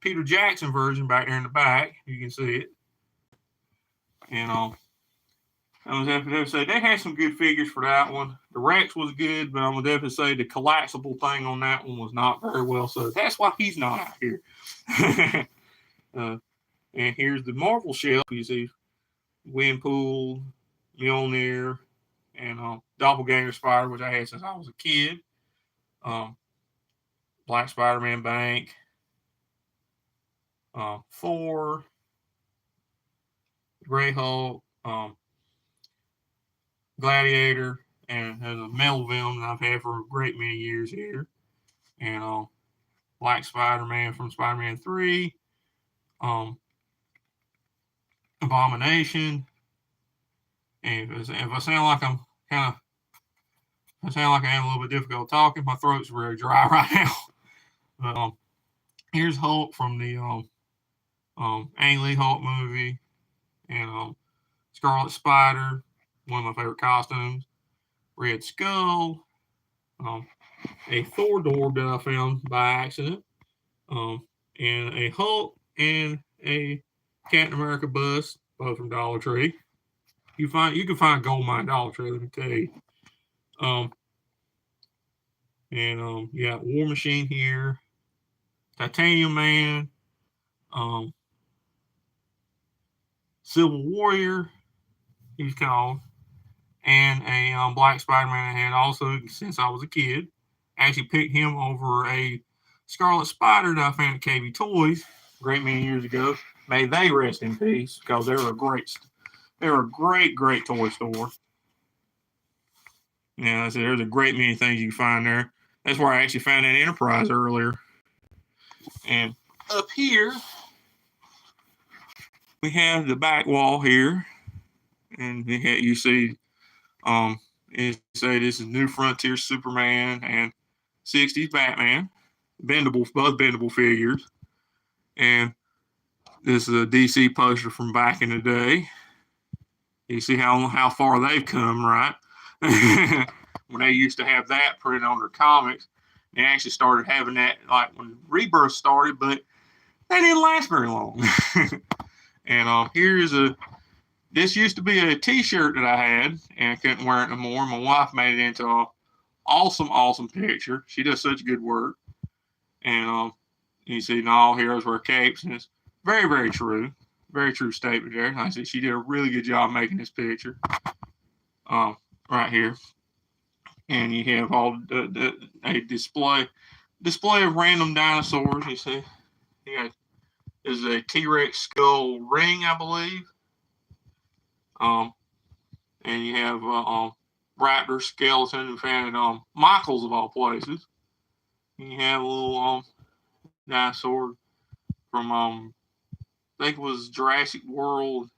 Peter Jackson version back there in the back. You can see it. And I was definitely have to say they had some good figures for that one. The Rex was good, but I'm gonna definitely say the collapsible thing on that one was not very well. So that's why he's not out here. And here's the Marvel shelf. You see Windpool, Mjolnir, and Doppelganger Spider, which I had since I was a kid. Black Spider-Man Bank, Thor, Grey Hulk, Gladiator, and there's a metal villain that I've had for a great many years here. And Black Spider-Man from Spider-Man 3, Abomination. And if I sound like I'm kind of, I sound like I am a little bit difficult talking, my throat's very dry right now. But here's Hulk from the Ang Lee Hulk movie, and Scarlet Spider, one of my favorite costumes. Red Skull, a Thor door that I found by accident, and a Hulk and a Captain America bust, both from Dollar Tree. You can find gold mine Dollar Tree, let me tell you. You got War Machine here, Titanium Man, Civil Warrior, he's called, and a Black Spider-Man I had also since I was a kid. I actually picked him over a Scarlet Spider that I found at KB Toys a great many years ago. May they rest in peace, because they were a great toy store. Yeah, I said there's a great many things you can find there. That's where I actually found that Enterprise earlier. And up here, we have the back wall here, and you see, it say this is New Frontier Superman and 60s Batman, both bendable figures, and this is a DC poster from back in the day. You see how far they've come, right? When they used to have that printed on their comics, they actually started having that like when Rebirth started, but they didn't last very long. And this used to be a T-shirt that I had, and I couldn't wear it no more. My wife made it into an awesome picture. She does such good work. And you see, not all heroes wear capes, and it's very true. Very true statement there. And I see she did a really good job making this picture. Right here. And you have all a display of random dinosaurs, you see. Yeah, is a T-Rex skull ring, I believe. And you have raptor skeleton and found Michael's of all places. And you have a little dinosaur from I think it was Jurassic World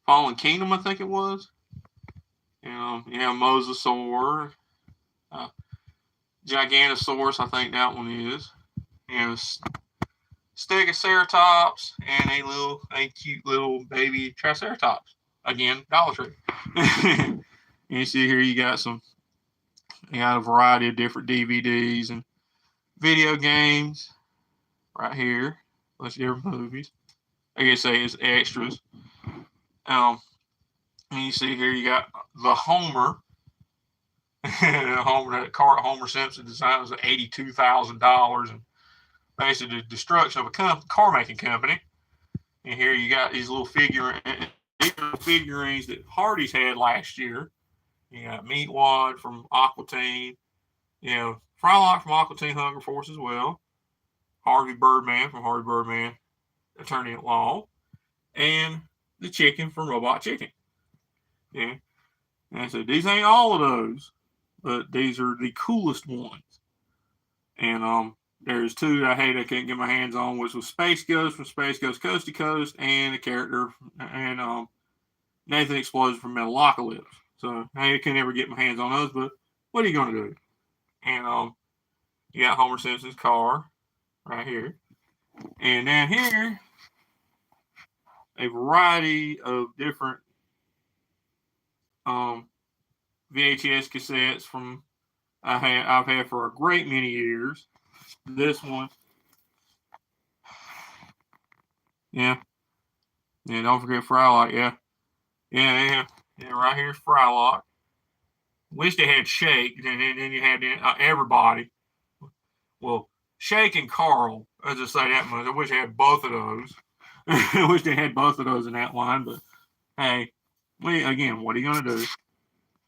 Fallen Kingdom, I think it was. And you have Mosasaur, uh, Gigantosaurus, I think that one is. You have Stegoceratops and a cute little baby Triceratops. Again, Dollar Tree. And you see here you got a variety of different DVDs and video games right here. Bunch of different movies. I guess say it's extras. And you see here you got the Homer. That car Homer Simpson designed was $82,000, and basically the destruction of a car making company. And here you got these little figurines that Hardy's had last year. You got Meatwad from Aqua Teen, Frylock from Aqua Teen Hunger Force as well. Harvey Birdman from Harvey Birdman, Attorney at Law, and the chicken from Robot Chicken. Yeah. And I said, these ain't all of those, but these are the coolest ones. And there's two I couldn't get my hands on, which was Space Ghost from Space Ghost Coast to Coast, and a character and Nathan Explosion from Metalocalypse. So I couldn't ever get my hands on those, but what are you gonna do? And you got Homer Simpson's car right here. And down here, a variety of different VHS cassettes from I've had for a great many years. This one, yeah, don't forget Frylock, yeah, right here's Frylock. Wish they had Shake, and then you had everybody. Well, Shake and Carl, as I say that much. I wish I had both of those. I wish they had both of those in that line, but hey, what are you gonna do?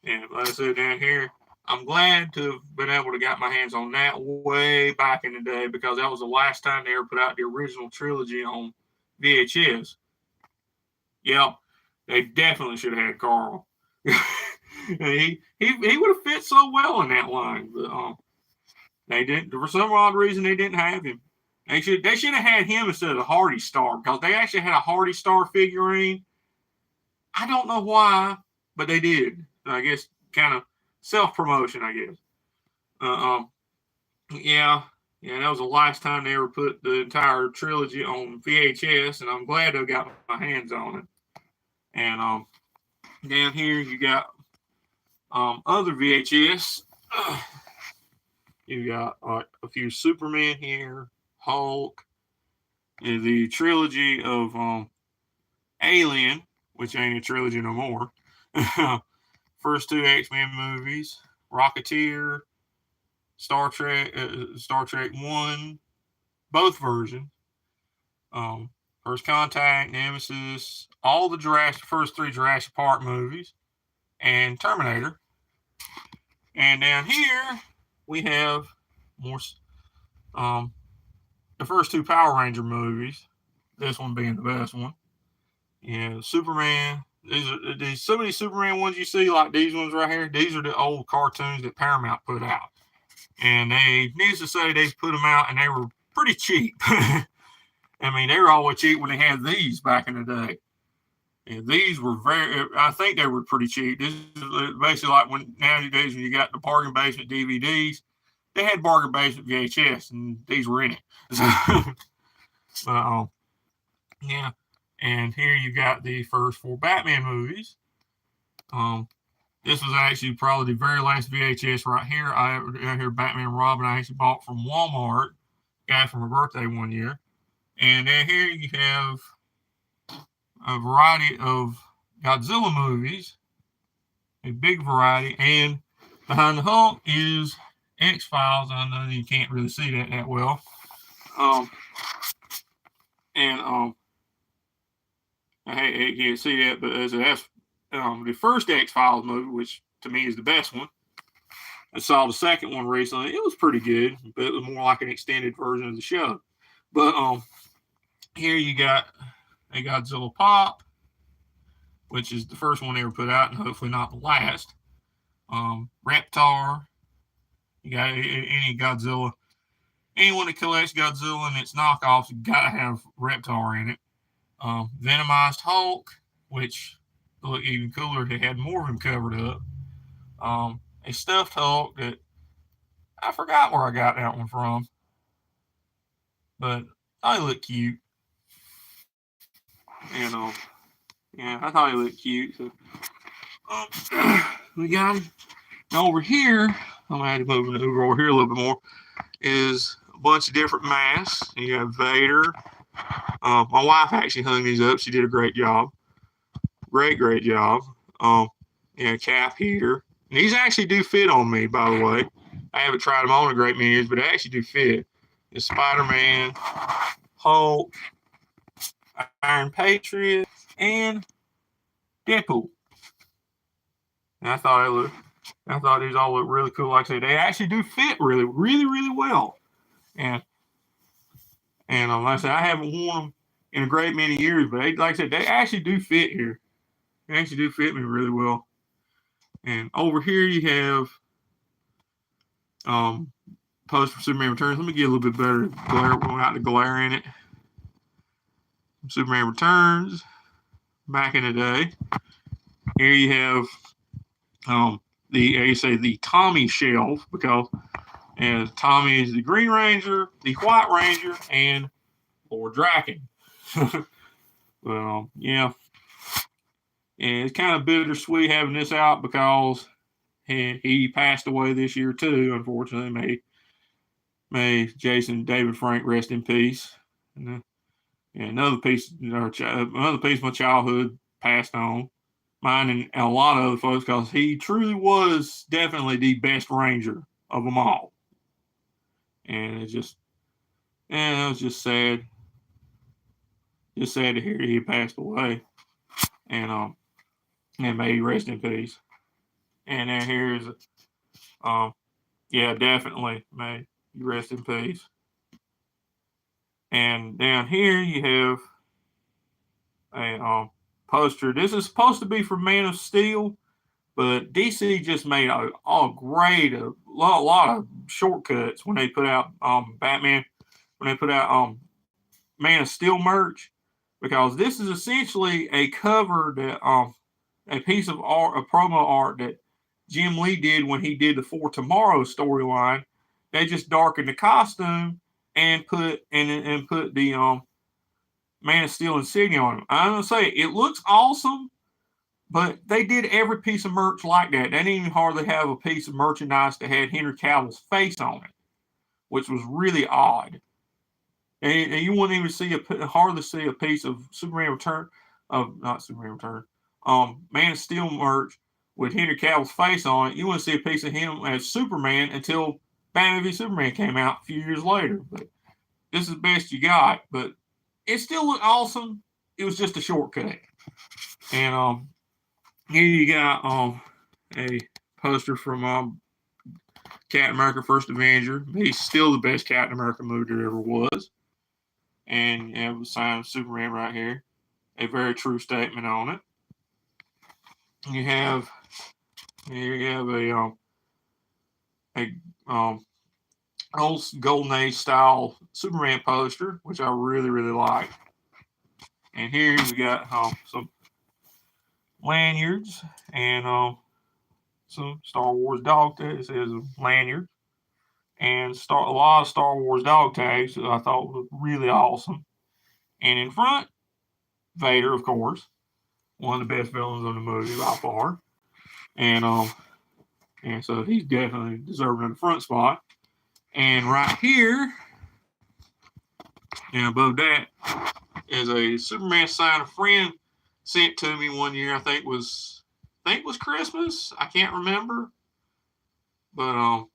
And like I said down here, I'm glad to have been able to get my hands on that way back in the day, because that was the last time they ever put out the original trilogy on VHS. Yep, they definitely should have had Carl. he would have fit so well in that line, but they didn't. For some odd reason, they didn't have him. They should have had him instead of the Hardy Star, because they actually had a Hardy Star figurine. I don't know why, but they did. I guess kind of self-promotion, I guess. Yeah, that was the last time they ever put the entire trilogy on VHS, and I'm glad I got my hands on it. And down here you got other VHS. You got a few Superman here, Hulk, the trilogy of Alien, which ain't a trilogy no more. First two X-Men movies, Rocketeer, Star Trek 1, both versions. First Contact, Nemesis, all the first three Jurassic Park movies, and Terminator. And down here we have more the first two Power Ranger movies. This one being the best one. Yeah, Superman. These some of these Superman ones you see, like these ones right here. These are the old cartoons that Paramount put out, and needless to say, they put them out, and they were pretty cheap. I mean, they were always cheap when they had these back in the day. And these were I think they were pretty cheap. This is basically like nowadays when you got the bargain basement DVDs, they had bargain basement VHS, and these were in it. So, yeah. And here you got the first four Batman movies. This was actually probably the very last VHS right here. I hear Batman and Robin I actually bought from Walmart. Got for my birthday one year. And then here you have a variety of Godzilla movies, a big variety, and behind the Hulk is X-Files. I know you can't really see that well. I can't see that, but that's the first X-Files movie, which to me is the best one. I saw the second one recently. It was pretty good, but it was more like an extended version of the show. But here you got a Godzilla Pop, which is the first one they ever put out, and hopefully not the last. Reptar. You got any Godzilla. Anyone that collects Godzilla and its knockoffs, you gotta have Reptar in it. Venomized Hulk, which looked even cooler. They had more of him covered up. A stuffed Hulk that I forgot where I got that one from, but I thought he looked cute. And yeah, I thought he looked cute. So we got him. And over here, I'm gonna have to move over here a little bit more. Is a bunch of different masks. You have Vader. My wife actually hung these up. She did a great job. Great job. Cap heater. And these actually do fit on me, by the way. I haven't tried them on a great many years, but they actually do fit. It's Spider-Man, Hulk, Iron Patriot, and Deadpool. And I thought these all look really cool. Like I said, they actually do fit really well. And like I said, I haven't worn them in a great many years, but like I said, they actually do fit here. They actually do fit me really well. And over here you have post for Superman Returns. Let me get a little bit better glare without the glare in it. Superman Returns back in the day. Here you have the Tommy shelf, because Tommy is the Green Ranger, the White Ranger, and Lord Draken. Well, yeah. And it's kind of bittersweet having this out because he passed away this year too, unfortunately. May Jason David Frank rest in peace. And another piece of my childhood passed on. Mine and a lot of other folks, because he truly was definitely the best Ranger of them all. And it was just sad. Just sad to hear he passed away. And may he rest in peace. And then here's definitely may he rest in peace. And down here you have a poster. This is supposed to be for Man of Steel, but DC just made a lot of shortcuts when they put out Batman, when they put out Man of Steel merch, because this is essentially a cover that a piece of art, a promo art that Jim Lee did when he did the For Tomorrow storyline. They just darkened the costume and put the Man of Steel insignia on him. I'm gonna say it looks awesome, but they did every piece of merch like that. They didn't even hardly have a piece of merchandise that had Henry Cavill's face on it, which was really odd. And you wouldn't even hardly see a piece of Man of Steel merch with Henry Cavill's face on it. You wouldn't see a piece of him as Superman until Batman v Superman came out a few years later. But this is the best you got. But it still looked awesome. It was just a shortcut. And here you got a poster from Captain America: First Avenger. He's still the best Captain America movie there ever was. And you have a sign of Superman right here. A very true statement on it. You have a old Golden Age style Superman poster, which I really like. And here we got some lanyards and some Star Wars dog tags. It says lanyard and a lot of Star Wars dog tags that I thought was really awesome. And in front, Vader, of course, one of the best villains in the movie by far. And so he's definitely deserving of the front spot. And right here, and above that, is a Superman sign a friend sent to me one year. I think it was Christmas. I can't remember, but I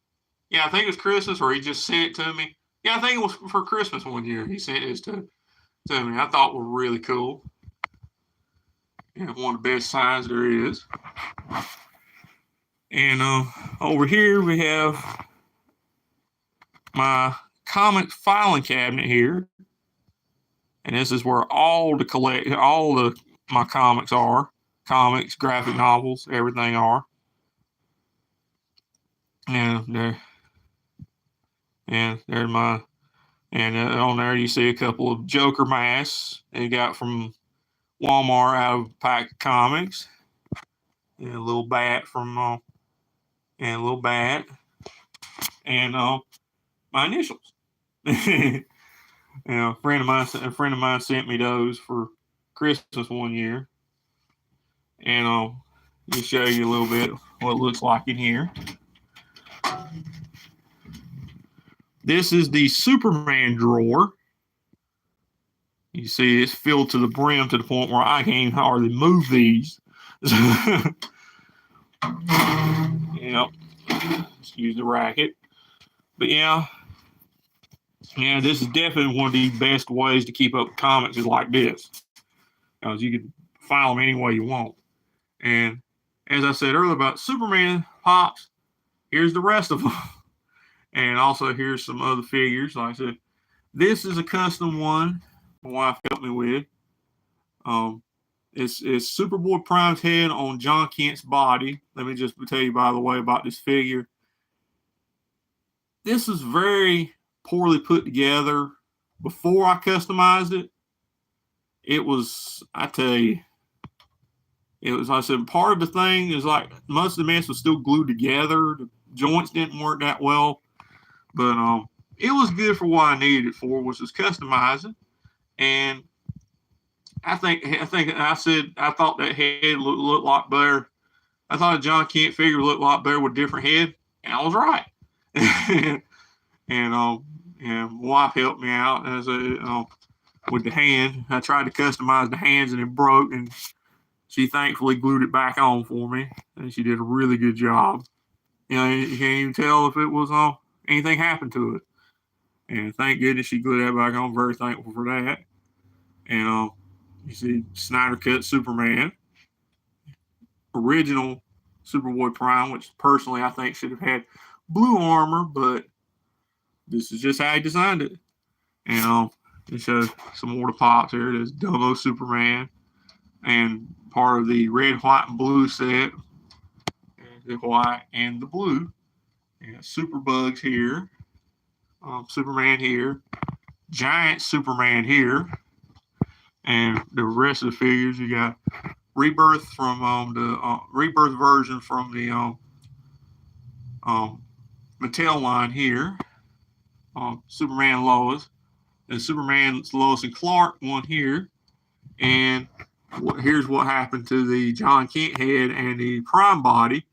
think it was Christmas, or he just sent it to me. Yeah, I think it was for Christmas one year. He sent this to me. I thought it was really cool. One of the best signs there is. And over here we have my comic filing cabinet here. And this is where all my comics are. Comics, graphic novels, everything are. And there's my, and on there you see a couple of Joker masks they got from Walmart out of a pack of comics. And a little bat and a little bat, and my initials. A friend of mine sent me those for Christmas one year, and just show you a little bit what it looks like in here. This is the Superman drawer. You see, it's filled to the brim to the point where I can't hardly move these. Yep. Excuse the racket, but yeah, this is definitely one of the best ways to keep up with comics is like this, because you can file them any way you want. And as I said earlier about Superman pops, here's the rest of them. And also here's some other figures. Like I said, this is a custom one my wife helped me with. It's Superboy Prime's head on John Kent's body. Let me just tell you, by the way, about this figure. This is very poorly put together. Before I customized it, it was, I tell you, it was, like I said, part of the thing is like most of the mess was still glued together. The joints didn't work that well, but it was good for what I needed it for, which was customizing. And I thought that head looked a lot better. I thought a John Kent figure looked a lot better with a different head, and I was right. And my wife helped me out as with the hand. I tried to customize the hands, and it broke, and she thankfully glued it back on for me, and she did a really good job. You can't even tell if it was anything happened to it. And thank goodness she glued that back on. Very thankful for that. And you see Snyder Cut Superman, original Superboy Prime, which personally I think should have had blue armor, but this is just how he designed it. And it shows some more of the pops here. There's Dumbo Superman, and part of the red, white, and blue set. The white and the blue. And Superbugs here. Superman here. Giant Superman here. And the rest of the figures, you got Rebirth from the Rebirth version from the Mattel line here. Superman Lois. And Superman Lois and Clark one here. And here's what happened to the John Kent head and the Prime body,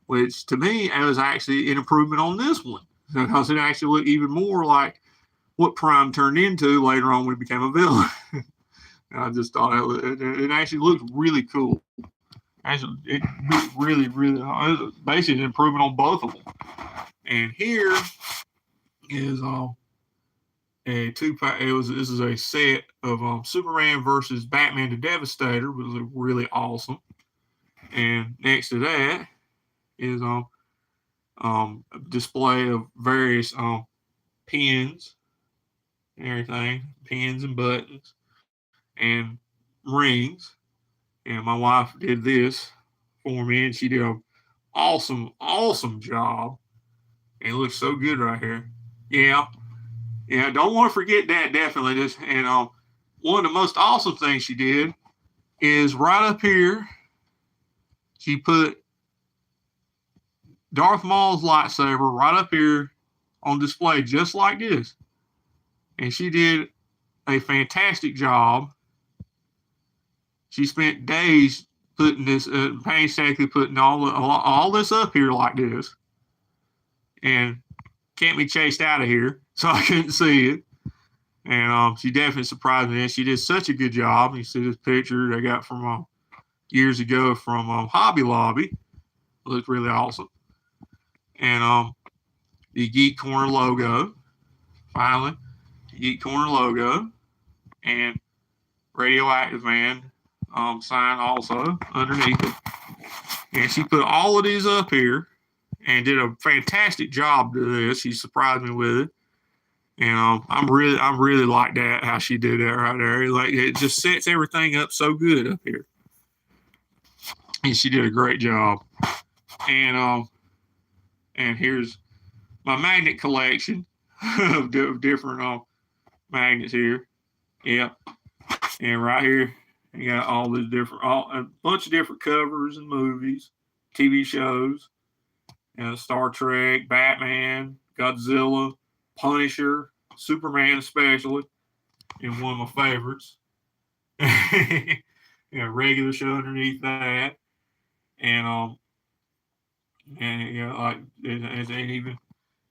which to me it was actually an improvement on this one, because it actually looked even more like what Prime turned into later on when he became a villain. I just thought it actually looked really cool. Actually, it looked really, really, it was basically an improvement on both of them. And here is a two-pack. This is a set of Superman versus Batman the Devastator, which was really awesome. And next to that is a display of various pins, everything, pins and buttons, and rings. And my wife did this for me, and she did an awesome job. And it looks so good right here. Yeah, don't want to forget that, definitely. And one of the most awesome things she did is right up here, she put Darth Maul's lightsaber right up here on display, just like this. And she did a fantastic job. She spent days putting this, painstakingly putting all this up here like this. And can't be chased out of here, so I couldn't see it. And she definitely surprised me. And she did such a good job. You see this picture I got from years ago from Hobby Lobby. It looked really awesome. And the Geek Corner logo, finally, the Geek Corner logo, and Radioactive Man sign also underneath it. And she put all of these up here and did a fantastic job to this. She surprised me with it. And I really like that how she did that right there. Like it just sets everything up so good up here, and she did a great job. And here's my magnet collection of different magnets here. Yep. And right here, you got all these a bunch of different covers and movies, TV shows, Star Trek, Batman, Godzilla, Punisher, Superman especially, and one of my favorites. Regular show underneath that, and like it ain't even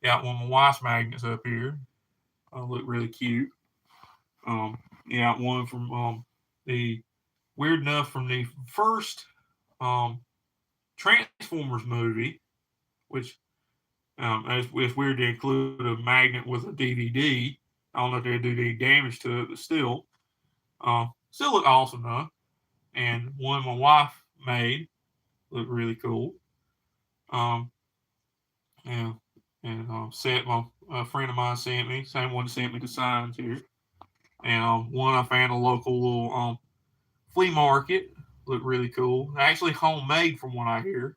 got one of my wife's magnets up here. Look really cute. One from the weird enough from the first Transformers movie, which it's weird to include a magnet with a DVD. I don't know if they do any damage to it, but still look awesome though. And one my wife made looked really cool. Um, yeah, and set my a friend of mine sent me, same one sent me the signs here. And one I found a local little flea market. Looked really cool. Actually homemade from what I hear.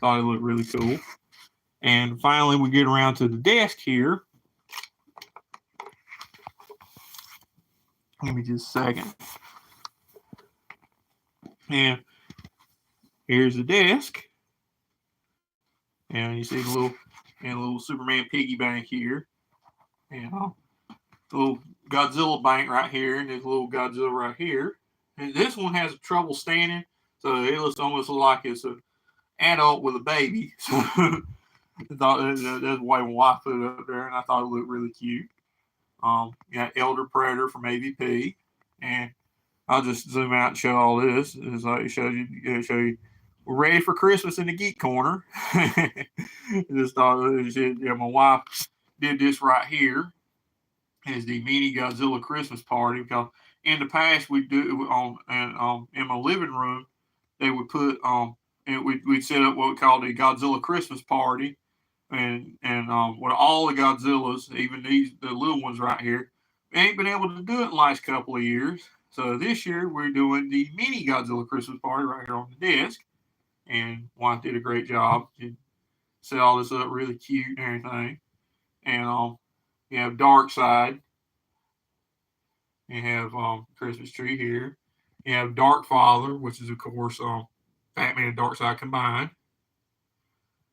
Thought it looked really cool. And finally, we get around to the desk here. Give me just a second. And here's the desk. And you see the little Superman piggy bank here. And the little Godzilla bank right here. And there's a little Godzilla right here. And this one has trouble standing. So it looks almost like it's an adult with a baby. So I thought that's the way my wife put it up there. And I thought it looked really cute. Got Elder Predator from AVP. And I'll just zoom out and show all this. It's like it show you we're ready for Christmas in the geek corner. Just thought my wife did this right here as the mini Godzilla Christmas party because in the past we do in my living room they would put and we'd set up what we call the Godzilla Christmas party and with all the Godzillas, even the little ones right here, we ain't been able to do it in the last couple of years. So this year we're doing the mini Godzilla Christmas party right here on the desk, and wife did a great job. She set all this up really cute and everything. And you have Dark Side. You have Christmas tree here. You have Dark Father, which is of course Batman and Dark Side combined.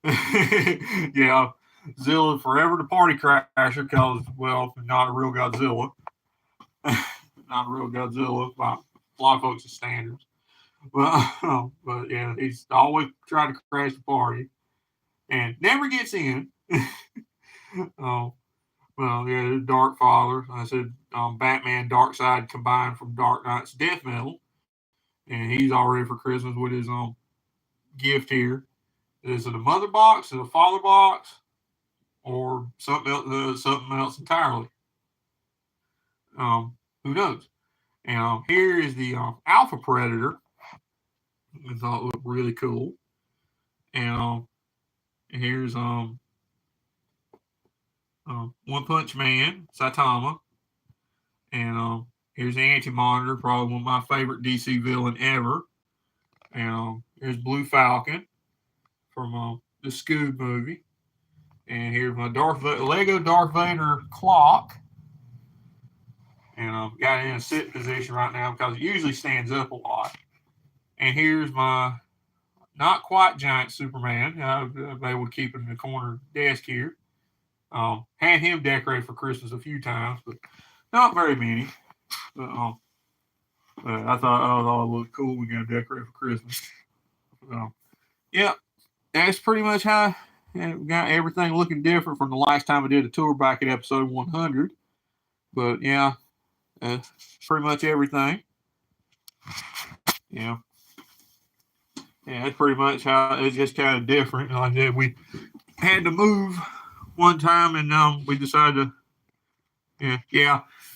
Yeah, Zilla forever the party crasher because, well, not a real Godzilla. Not a real Godzilla by a lot of folks' standards. But yeah, he's always trying to crash the party and never gets in. Oh, well, yeah, the Dark Father. I said Batman Dark Side combined from Dark Knight's Death Metal. And he's all ready for Christmas with his gift here. Is it a mother box? Is it a father box? Or something else entirely? Who knows? And here is the Alpha Predator. I thought it looked really cool. And here's One Punch Man, Saitama. And here's the Anti-Monitor, probably one of my favorite DC villain ever. And here's Blue Falcon from the Scoob movie. And here's my Lego Darth Vader clock. And I've got it in a sit position right now because it usually stands up a lot. And here's my not quite giant Superman. I've been able to keep it in the corner desk here. Had him decorated for Christmas a few times, but not very many. But, I thought it looked cool. We're going to decorate for Christmas. Yeah, that's pretty much how got everything looking different from the last time I did a tour back at episode 100. But yeah, that's pretty much everything. Yeah. Yeah, that's pretty much how it's just kind of different. Like I said, we had to move one time, and we decided to,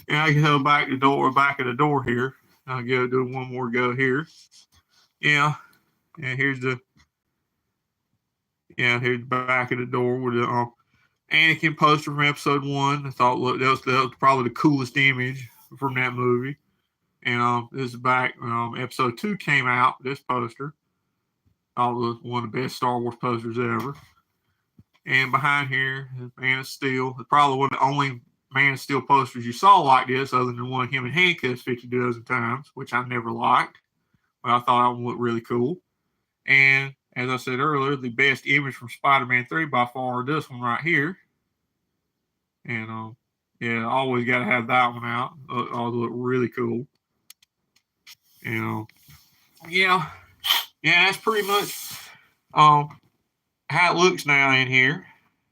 I can go back of the door here. I'll go do one more go here. Yeah, and here's the back of the door with the Anakin poster from episode 1. I thought that was probably the coolest image from that movie. And this is back episode 2 came out. This poster, I thought it was one of the best Star Wars posters ever. And behind here is Man of Steel. It's probably one of the only Man of Steel posters you saw like this, other than one of him in handcuffs 50 dozen times, which I never liked. But I thought that one looked really cool. And as I said earlier, the best image from Spider-Man 3 by far, this one right here. And yeah, always got to have that one out. It look really cool. And yeah, that's pretty much how it looks now in here.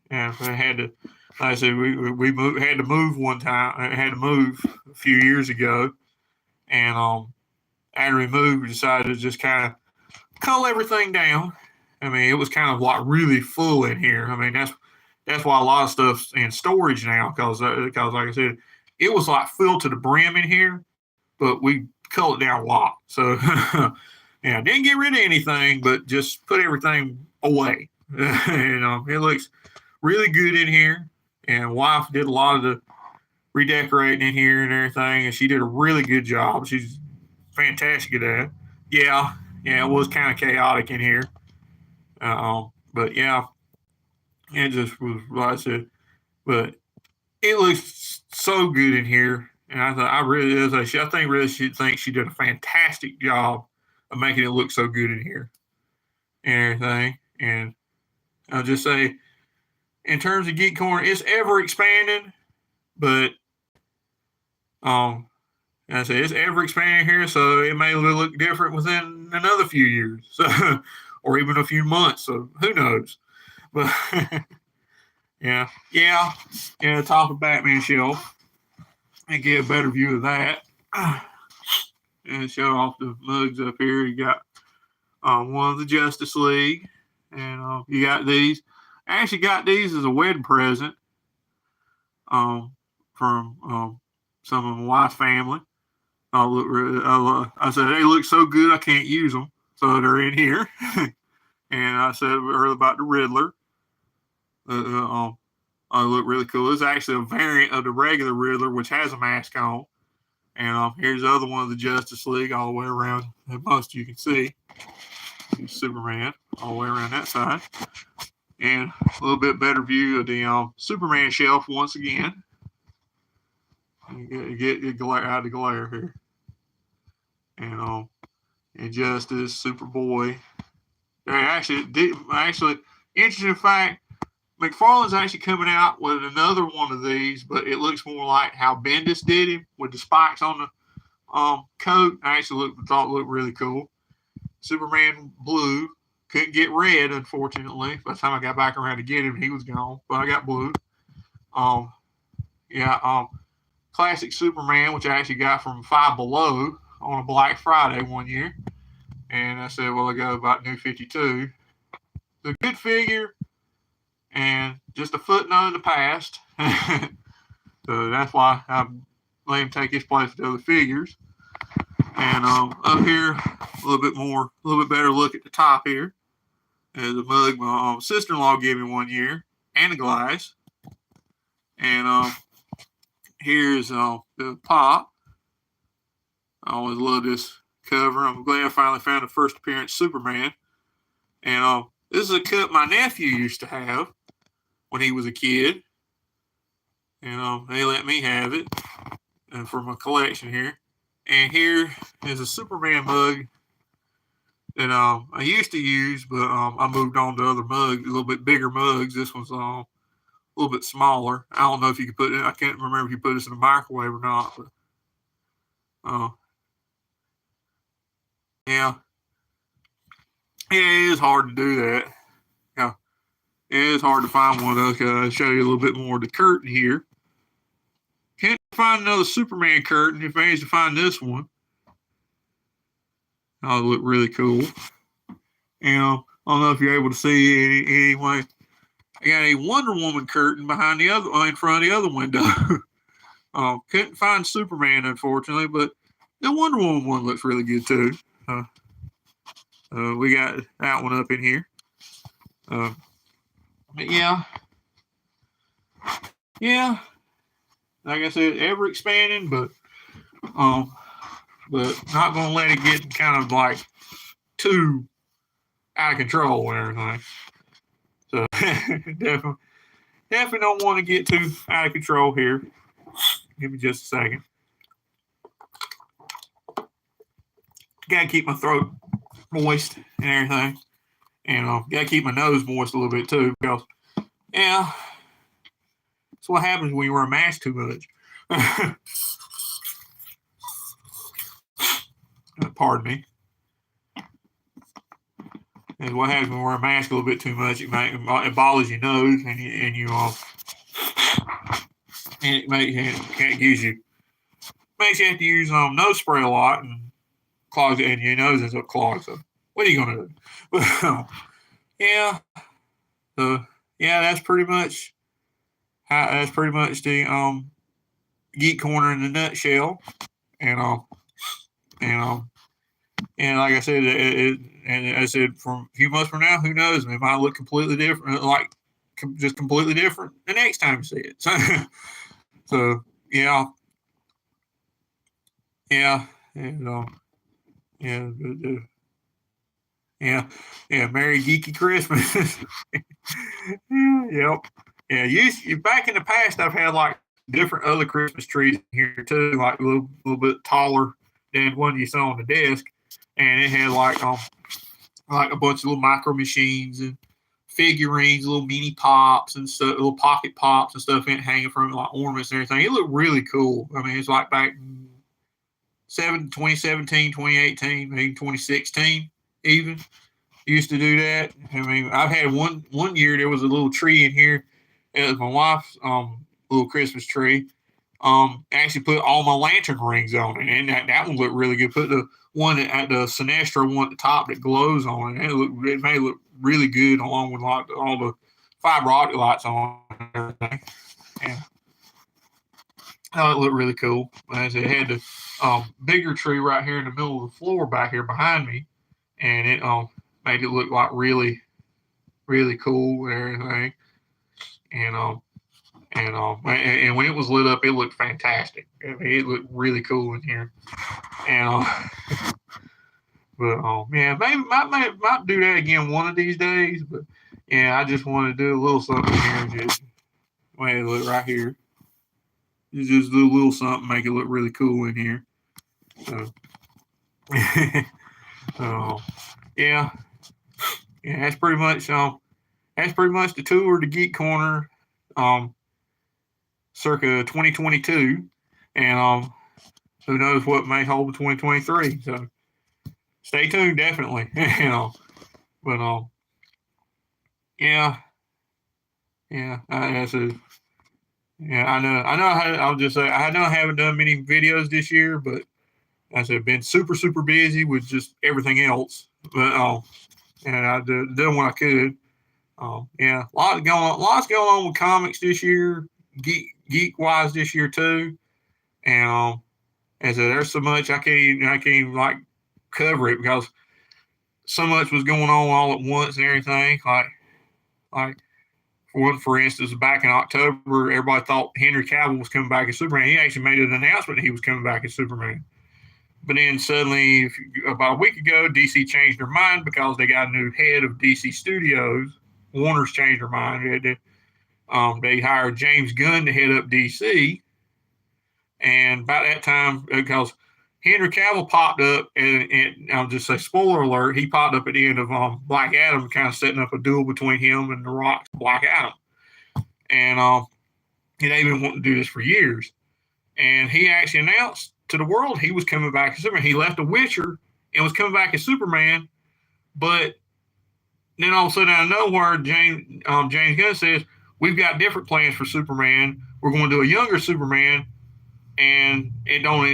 And I had to, like I said, we had to move one time. I had to move a few years ago, and after we moved, we decided to just kind of cull everything down. I mean, it was kind of like really full in here. I mean, that's why a lot of stuff's in storage now, because like I said, it was like filled to the brim in here, but we cull it down a lot. So yeah, didn't get rid of anything, but just put everything away. And it looks really good in here. And wife did a lot of the redecorating in here and everything, and she did a really good job. She's fantastic at that. Yeah, it was kind of chaotic in here. But yeah, it just was like I said. But it looks so good in here, and I thought she thinks she did a fantastic job of making it look so good in here and everything. And I'll just say, in terms of Geek Corner, it's ever expanding, but I say it's ever expanding here, so it may look different within another few years, so, or even a few months. So who knows? But yeah, top of Batman shelf and get a better view of that. And show off the mugs up here. You got one of the Justice League, and you got these. I actually got these as a wedding present from some of my wife's family. I said they look so good I can't use them, so they're in here. And I said earlier about the Riddler. Look really cool. It's actually a variant of the regular Riddler, which has a mask on. And here's the other one of the Justice League all the way around. That most you can see. Superman all the way around that side. And a little bit better view of the Superman shelf once again. Get glare out of the glare here. And Injustice, Superboy. Actually, interesting fact, McFarlane's actually coming out with another one of these, but it looks more like how Bendis did him with the spikes on the coat. I actually thought it looked really cool. Superman blue. Couldn't get red, unfortunately. By the time I got back around to get him, he was gone. But I got blue. Classic Superman, which I actually got from Five Below on a Black Friday one year. And I said, well, I got about New 52. It's a good figure and just a footnote in the past. So that's why I let him take his place with other figures. And up here, a little bit better look at the top here. There's a mug my sister-in-law gave me one year, and a glass. And here's the pop. I always love this cover. I'm glad I finally found the first appearance Superman. And this is a cup my nephew used to have when he was a kid. And they let me have it for my collection here. And here is a Superman mug that I used to use, but I moved on to other mugs, a little bit bigger mugs. This one's a little bit smaller. I don't know if you could put it. I can't remember if you put this in a microwave or not. But yeah, it is hard to do that. Yeah, it is hard to find one of those. I'll show you a little bit more of the curtain here. Can't find another Superman curtain. If I managed to find this one, that'll look really cool. And I don't know if you're able to see it anyway. I got a Wonder Woman curtain behind the other, in front of the other window. Couldn't find Superman, unfortunately, but the Wonder Woman one looks really good too. We got that one up in here. But yeah, yeah, like I said, ever expanding, but not gonna let it get kind of like too out of control and everything. So definitely don't want to get too out of control here. Give me just a second. Gotta keep my throat moist and everything, and gotta keep my nose moist a little bit too, because yeah, that's what happens when you wear a mask too much. Pardon me. And what happens when you wear a mask a little bit too much? It bothers your nose, and it gives you makes you have to use nose spray a lot, and clogs it, and your nose ends up clogged. So what are you gonna do? Well, yeah. So yeah, that's pretty much the geek corner in a nutshell. And and and like I said, and I said, from a few months from now, who knows? It might look completely different, like just completely different the next time you see it. So yeah, yeah, and yeah, yeah, yeah. Merry geeky Christmas. Yep. Yeah, back in the past, I've had like different other Christmas trees here too, like a little bit taller than one you saw on the desk, and it had like a bunch of little micro machines and figurines, little mini pops and stuff, little pocket pops and stuff in hanging from it, like ornaments and everything. It looked really cool. I mean, it's like back in 2017, 2018, maybe 2016 even used to do that. I mean, I've had one year there was a little tree in here. It was my wife's little Christmas tree. Actually put all my lantern rings on it, and that one looked really good. Put the one at the Sinestro one at the top that glows on it. It made it look really good, along with like all the fiber optic lights on it and everything. And it looked really cool. As it had the bigger tree right here in the middle of the floor back here behind me, and it made it look like really, really cool and everything. And and when it was lit up, it looked fantastic. I mean, it looked really cool in here. And but yeah, maybe might do that again one of these days. But yeah, I just want to do a little something here. Just wait, look right here. Just do a little something, make it look really cool in here. So, so yeah, yeah, that's pretty much the tour of the Geek Corner, circa 2022, and who knows what may hold in 2023. So stay tuned, definitely. But yeah, yeah, that's a. Yeah, I know. I'll just say I know I haven't done many videos this year, but as I've been super, super busy with just everything else. But and I done what I could. Yeah, lots going on with comics this year, geek wise this year too. And as I said, there's so much I can't even like cover it, because so much was going on all at once and everything. Like for instance, back in October, everybody thought Henry Cavill was coming back as Superman. He actually made an announcement that he was coming back as Superman. But then suddenly, about a week ago, DC changed their mind because they got a new head of DC Studios. Warner's changed their mind. They hired James Gunn to head up DC. And by that time, because Henry Cavill popped up, and I'll just say, spoiler alert, he popped up at the end of Black Adam, kind of setting up a duel between him and The Rock's Black Adam. And they've been wanting to do this for years. And he actually announced to the world he was coming back as Superman. He left The Witcher and was coming back as Superman, but then all of a sudden, out of nowhere, James Gunn says, "We've got different plans for Superman. We're going to do a younger Superman, and it don't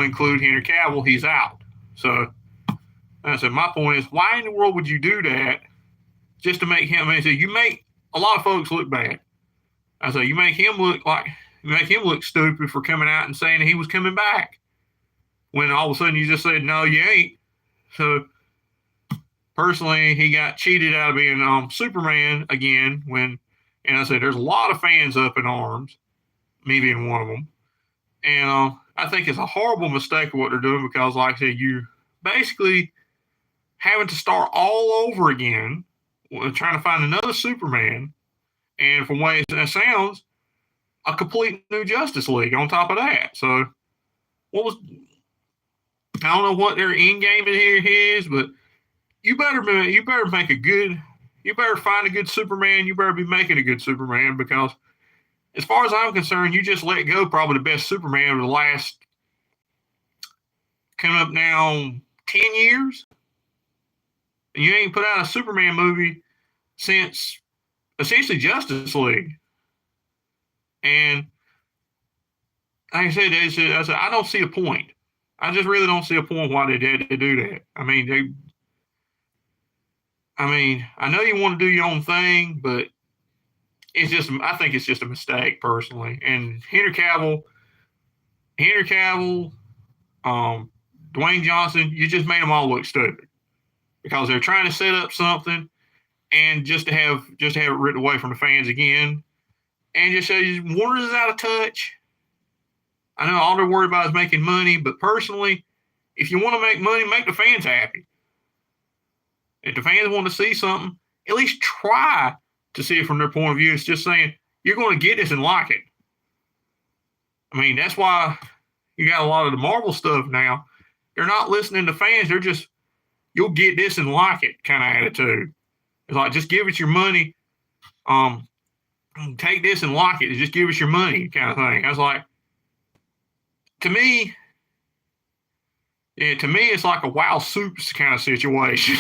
include Henry Cavill. He's out." So I said, my point is, why in the world would you do that just to make him? I mean, so you make a lot of folks look bad. I said, you make him look stupid for coming out and saying he was coming back, when all of a sudden you just said, no, you ain't. So personally, he got cheated out of being Superman again. And I said, there's a lot of fans up in arms. me being one of them. And I think it's a horrible mistake of what they're doing because, like I said, you basically having to start all over again, trying to find another Superman, and from ways that sounds, a complete new Justice League on top of that. So, what was I don't know what their end game in here is, but you better make a good, you better find a good Superman. You better be making a good Superman because, as far as I'm concerned, you just let go probably the best Superman of the last coming up now 10 years. And you ain't put out a Superman movie since essentially Justice League. And like I said, I don't see a point. I just really don't see a point why they did to do that. I mean, I know you want to do your own thing, but I think it's just a mistake personally. And Henry Cavill, Dwayne Johnson, you just made them all look stupid because they're trying to set up something and just to have it ripped away from the fans again, and just say Warner's is out of touch. I know all they're worried about is making money, but personally, if you want to make money, make the fans happy. If the fans want to see something, at least try to see it from their point of view. It's just saying, you're going to get this and like it. I mean, that's why you got a lot of the Marvel stuff now. They're not listening to fans. They're just, you'll get this and like it kind of attitude. It's like, just give us your money. Take this and like it. Just give us your money kind of thing. I was like, to me, it's like a Wow Soups kind of situation.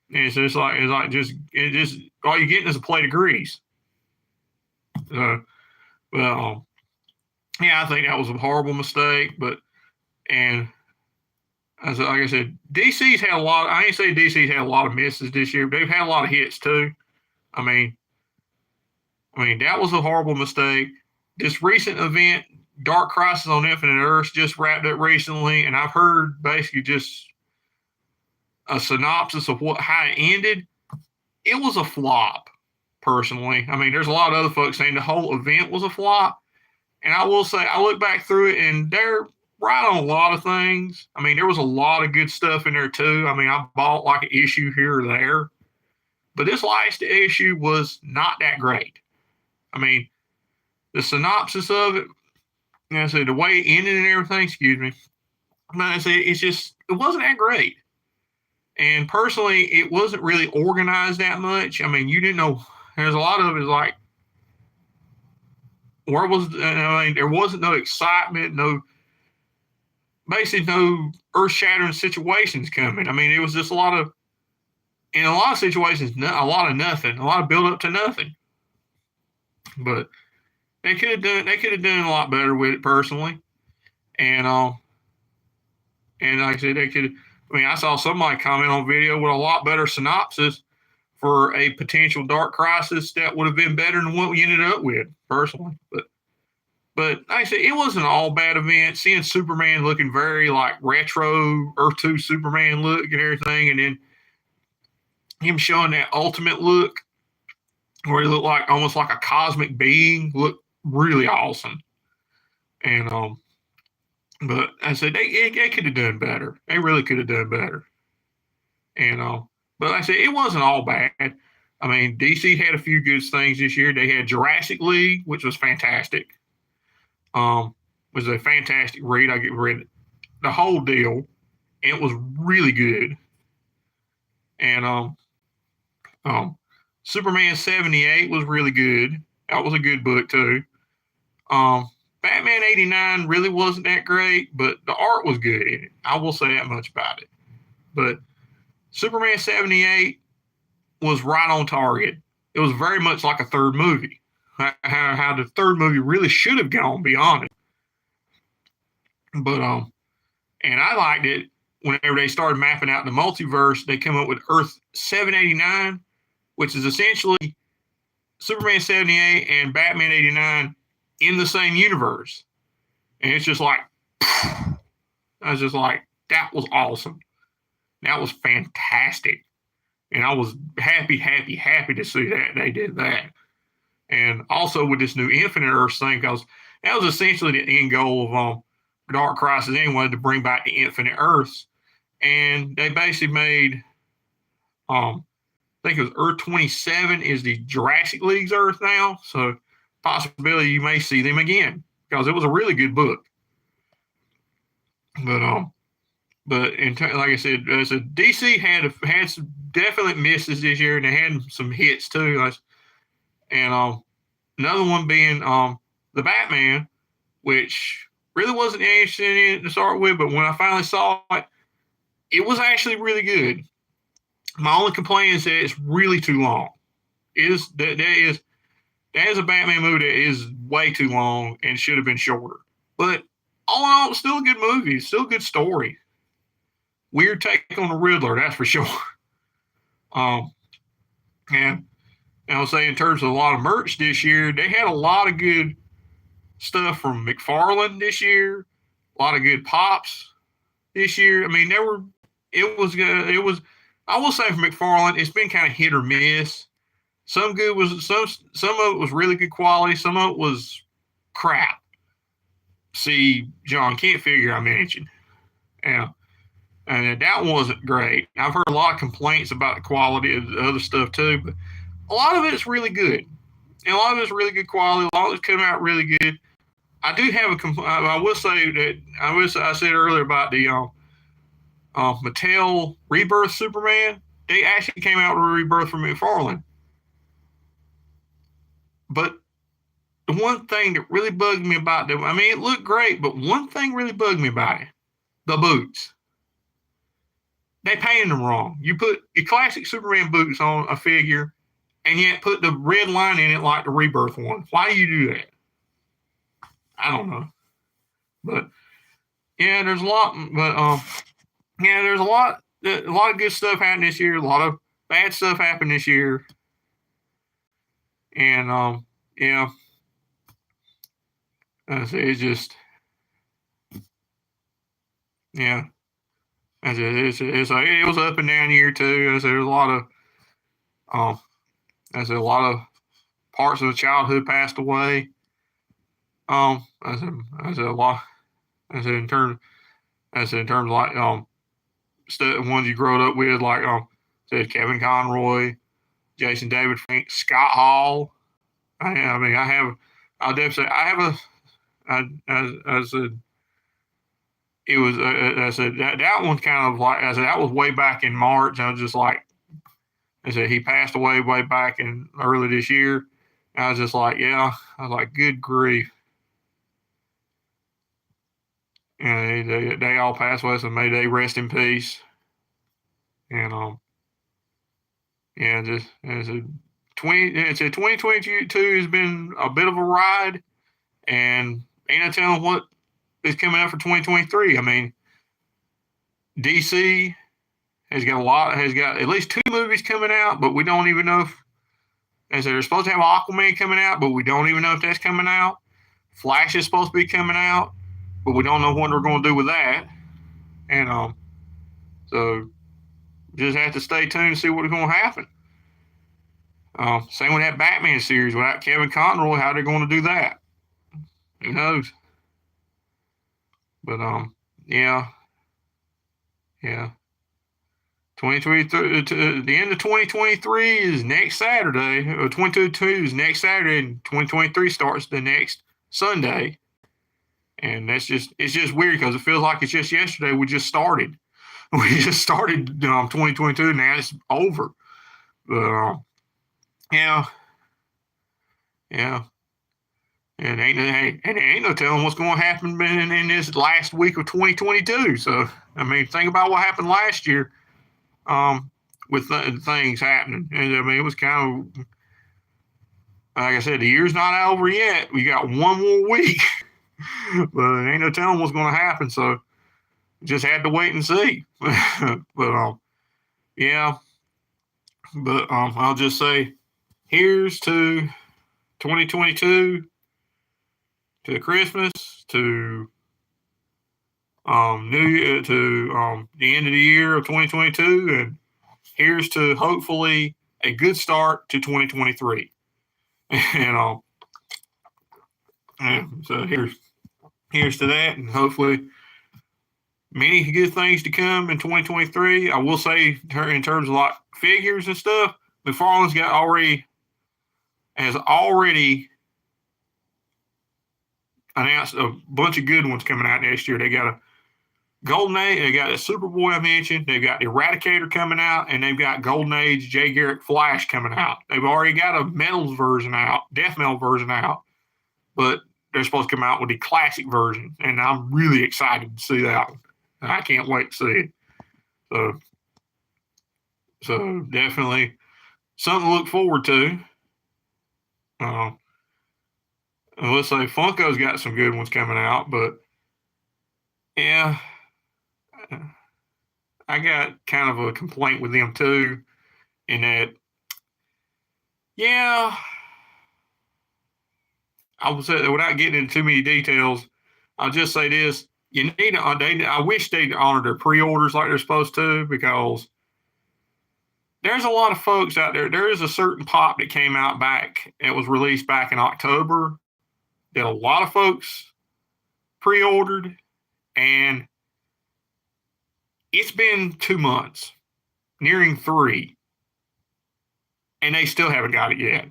It's just like all you're getting is a plate of grease. Yeah, I think that was a horrible mistake. But like I said, DC's had a lot. I ain't say DC's had a lot of misses this year, but they've had a lot of hits too. I mean, that was a horrible mistake. This recent event, Dark Crisis on Infinite Earths, just wrapped up recently, and I've heard basically just a synopsis of how it ended. It was a flop, personally. I mean, there's a lot of other folks saying the whole event was a flop, and I will say I look back through it, and they're right on a lot of things. I mean, there was a lot of good stuff in there too. I mean, I bought like an issue here or there, but this last issue was not that great. I mean, the synopsis of it, I say the way it ended and everything, excuse me. I say it wasn't that great. And personally, it wasn't really organized that much. I mean, you didn't know. There's a lot of it like, there wasn't no excitement, basically no earth-shattering situations coming. I mean, it was just in a lot of situations, a lot of nothing, a lot of build up to nothing. But they could have done a lot better with it personally. And like I said, I saw somebody comment on video with a lot better synopsis for a potential Dark Crisis that would have been better than what we ended up with, personally. But like I said, it wasn't an all bad event. Seeing Superman looking very like retro Earth 2 Superman look and everything, and then him showing that ultimate look where he looked like almost like a cosmic being, looked really awesome. And but I said they could have done better. They really could have done better. And but like I said, it wasn't all bad. I mean, DC had a few good things this year. They had Jurassic League, which was fantastic. Was a fantastic read. I read the whole deal. It was really good. And Superman 78 was really good. That was a good book too. Batman 89 really wasn't that great, but the art was good in it. I will say that much about it. But Superman 78 was right on target. It was very much like a third movie. How the third movie really should have gone, to be honest. But and I liked it whenever they started mapping out the multiverse. They came up with Earth 789, which is essentially Superman 78 and Batman 89 in the same universe. And it's just like, I was just like, that was awesome. That was fantastic. And I was happy to see that they did that. And also with this new Infinite Earth thing, because that was essentially the end goal of Dark Crisis anyway, to bring back the Infinite Earths. And they basically made, I think it was Earth 27 is the Jurassic League's Earth now. So possibility you may see them again, because it was a really good book. But like I said, DC had some definite misses this year, and they had some hits too. And another one being the Batman, which really wasn't interested in it to start with, but when I finally saw it, it was actually really good. My only complaint is that it's really too long. That is a Batman movie that is way too long and should have been shorter. But all in all, it's still a good movie. It's still a good story. Weird take on the Riddler, that's for sure. And I'll say in terms of a lot of merch this year, they had a lot of good stuff from McFarlane this year. A lot of good pops this year. I mean, it was. I will say for McFarlane, it's been kind of hit or miss. Some of it was really good quality. Some of it was crap. See, John Can't Figure I mentioned. Yeah. And that wasn't great. I've heard a lot of complaints about the quality of the other stuff too, but a lot of it's really good. And a lot of it's really good quality. A lot of it's come out really good. I do have I will say that I said earlier about the Mattel Rebirth Superman. They actually came out with a Rebirth from McFarlane. But the one thing that really bugged me about them, I mean, it looked great, but one thing really bugged me about it: the boots. They painted them wrong. You put your classic Superman boots on a figure, and yet put the red line in it like the Rebirth one. Why do you do that? I don't know. But yeah, there's a lot. But there's a lot of good stuff happened this year. A lot of bad stuff happened this year. And yeah, it's just yeah. It was up and down year too. There's a lot of a lot of parts of the childhood passed away. In terms of like ones you grew up with, like said Kevin Conroy, Jason David Frank, Scott Hall. I'll definitely say I have I said it was I said that one's kind of like I said that was way back in March. I was just like I said he passed away way back in early this year. And I was just like, yeah. I was like, good grief. And they all passed away, so may they rest in peace. And yeah, just it's a 2022 has been a bit of a ride, and ain't no telling what is coming up for 2023. I mean, DC has got at least 2 movies coming out, but we don't even know if, as they're supposed to have Aquaman coming out, but we don't even know if that's coming out. Flash is supposed to be coming out, but we don't know what they're going to do with that. And so just have to stay tuned and see what's going to happen. Same with that Batman series without Kevin Conroy, how they're going to do that. Who knows? But yeah. 2023, the end of 2023 is next Saturday. 2022 is next Saturday, and 2023 starts the next Sunday. And it's just weird because it feels like it's just yesterday we just started. We just started 2022, now it's over. But yeah. And ain't no telling what's going to happen in this last week of 2022. So I mean, think about what happened last year. With things happening, and I mean, it was kind of like I said, the year's not over yet. We got one more week, but ain't no telling what's going to happen. So just had to wait and see. But yeah. But I'll just say, here's to 2022, to Christmas, to New Year, to the end of the year of 2022, and here's to hopefully a good start to 2023. And so here's to that, and hopefully many good things to come in 2023. I will say, in terms of like figures and stuff, McFarlane's has already announced a bunch of good ones coming out next year. They got a Golden Age, they got a Superboy I mentioned, they've got Eradicator coming out, and they've got Golden Age Jay Garrick Flash coming out. They've already got a Metals version out, Death Metal version out, but they're supposed to come out with the classic version, and I'm really excited to see that one. I can't wait to see it. So definitely something to look forward to. Let's say Funko's got some good ones coming out, but yeah, I got kind of a complaint with them too, in that, yeah, I will say, without getting into too many details, I'll just say this: I wish they'd honor their pre-orders like they're supposed to, because there's a lot of folks out there. There is a certain pop that came out it was released back in October, that a lot of folks pre-ordered, and it's been 2 months, nearing 3, and they still haven't got it yet.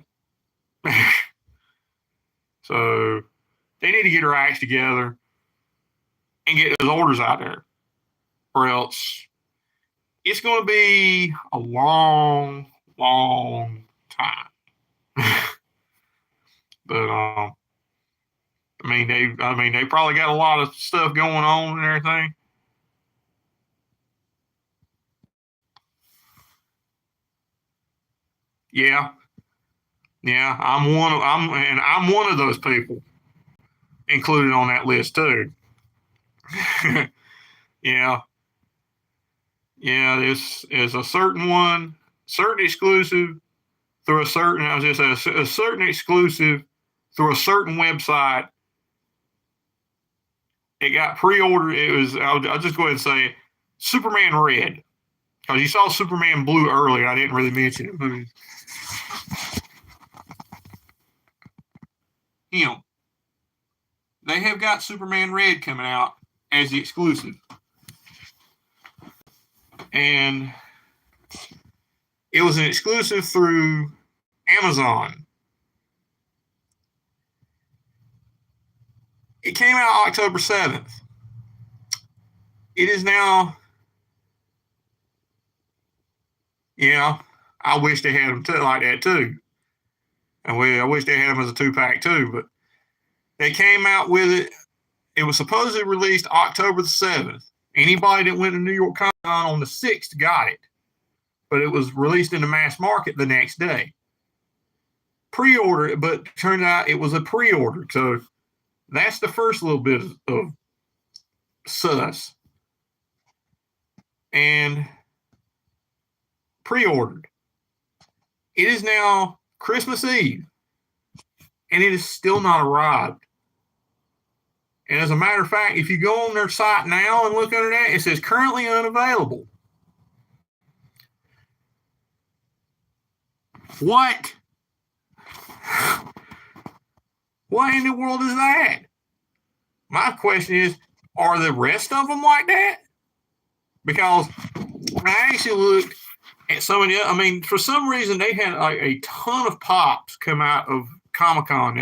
So they need to get their acts together and get those orders out there, or else it's going to be a long, long time. But they probably got a lot of stuff going on and everything. Yeah, I'm one of those people included on that list too. Yeah, this is a certain exclusive through a certain. I was just a certain exclusive through a certain website. It got pre-ordered. I'll just go ahead and say Superman Red, because you saw Superman Blue earlier. I didn't really mention it. Him. They have got Superman Red coming out as the exclusive. And it was an exclusive through Amazon. It came out October 7th. It is now, I wish they had them like that too. I wish they had them as a 2-pack too, but they came out with it. It was supposedly released October the 7th. Anybody that went to New York Comic Con on the 6th got it, but it was released in the mass market the next day. Pre-order, but turned out it was a pre-order. So that's the first little bit of sus. And pre-ordered. It is now Christmas Eve, and it is still not arrived. And as a matter of fact, if you go on their site now and look under that, it says currently unavailable. What? What in the world is that? My question is, are the rest of them like that? Because I actually looked at some of the, for some reason they had like a ton of pops come out of Comic-Con,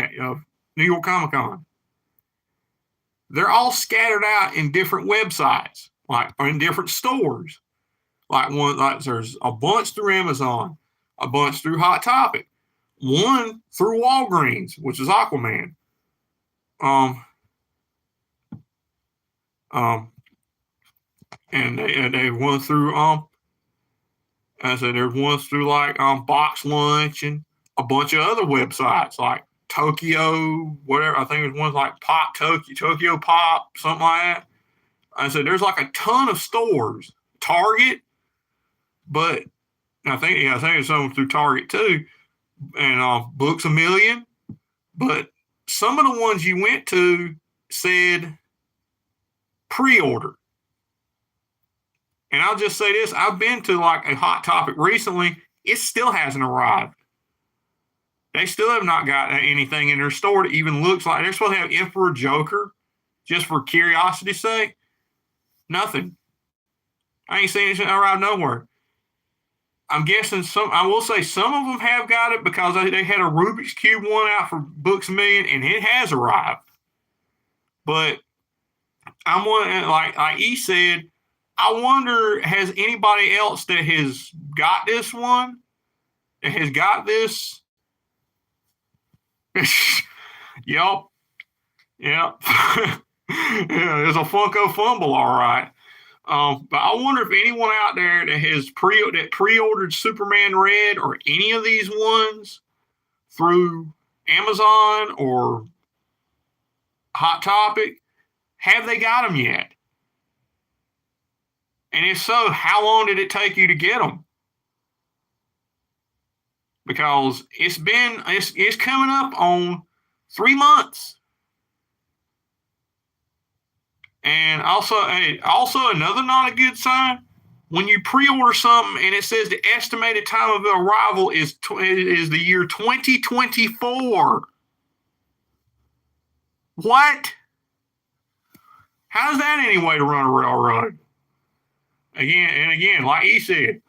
New York Comic-Con. They're all scattered out in different websites, or in different stores. There's a bunch through Amazon, a bunch through Hot Topic, one through Walgreens, which is Aquaman. And they went through there's ones through Box Lunch and a bunch of other websites like Tokyo, whatever. I think there's ones like Pop Tokyo Pop, something like that. I said there's like a ton of stores. Target, but I think there's some through Target too, and Books A Million. But some of the ones you went to said pre-order. And I'll just say this: I've been to like a Hot Topic recently. It still hasn't arrived. They still have not got anything in their store that even looks like they're supposed to have Emperor Joker just for curiosity's sake. Nothing. I ain't seen anything around nowhere. I'm guessing I will say some of them have got it because they had a Rubik's Cube one out for Books A Million and it has arrived. But I'm wondering, like he said, I wonder, has anybody else that has got this one, that has got this? Yep. Yeah, it's a Funko fumble, all right. But I wonder if anyone out there that has pre-ordered Superman Red or any of these ones through Amazon or Hot Topic, have they got them yet? And if so, how long did it take you to get them? Because it's coming up on 3 months. And also another not a good sign, when you pre-order something and it says the estimated time of arrival is the year 2024. What? How's that any way to run a railroad? Again, like he said,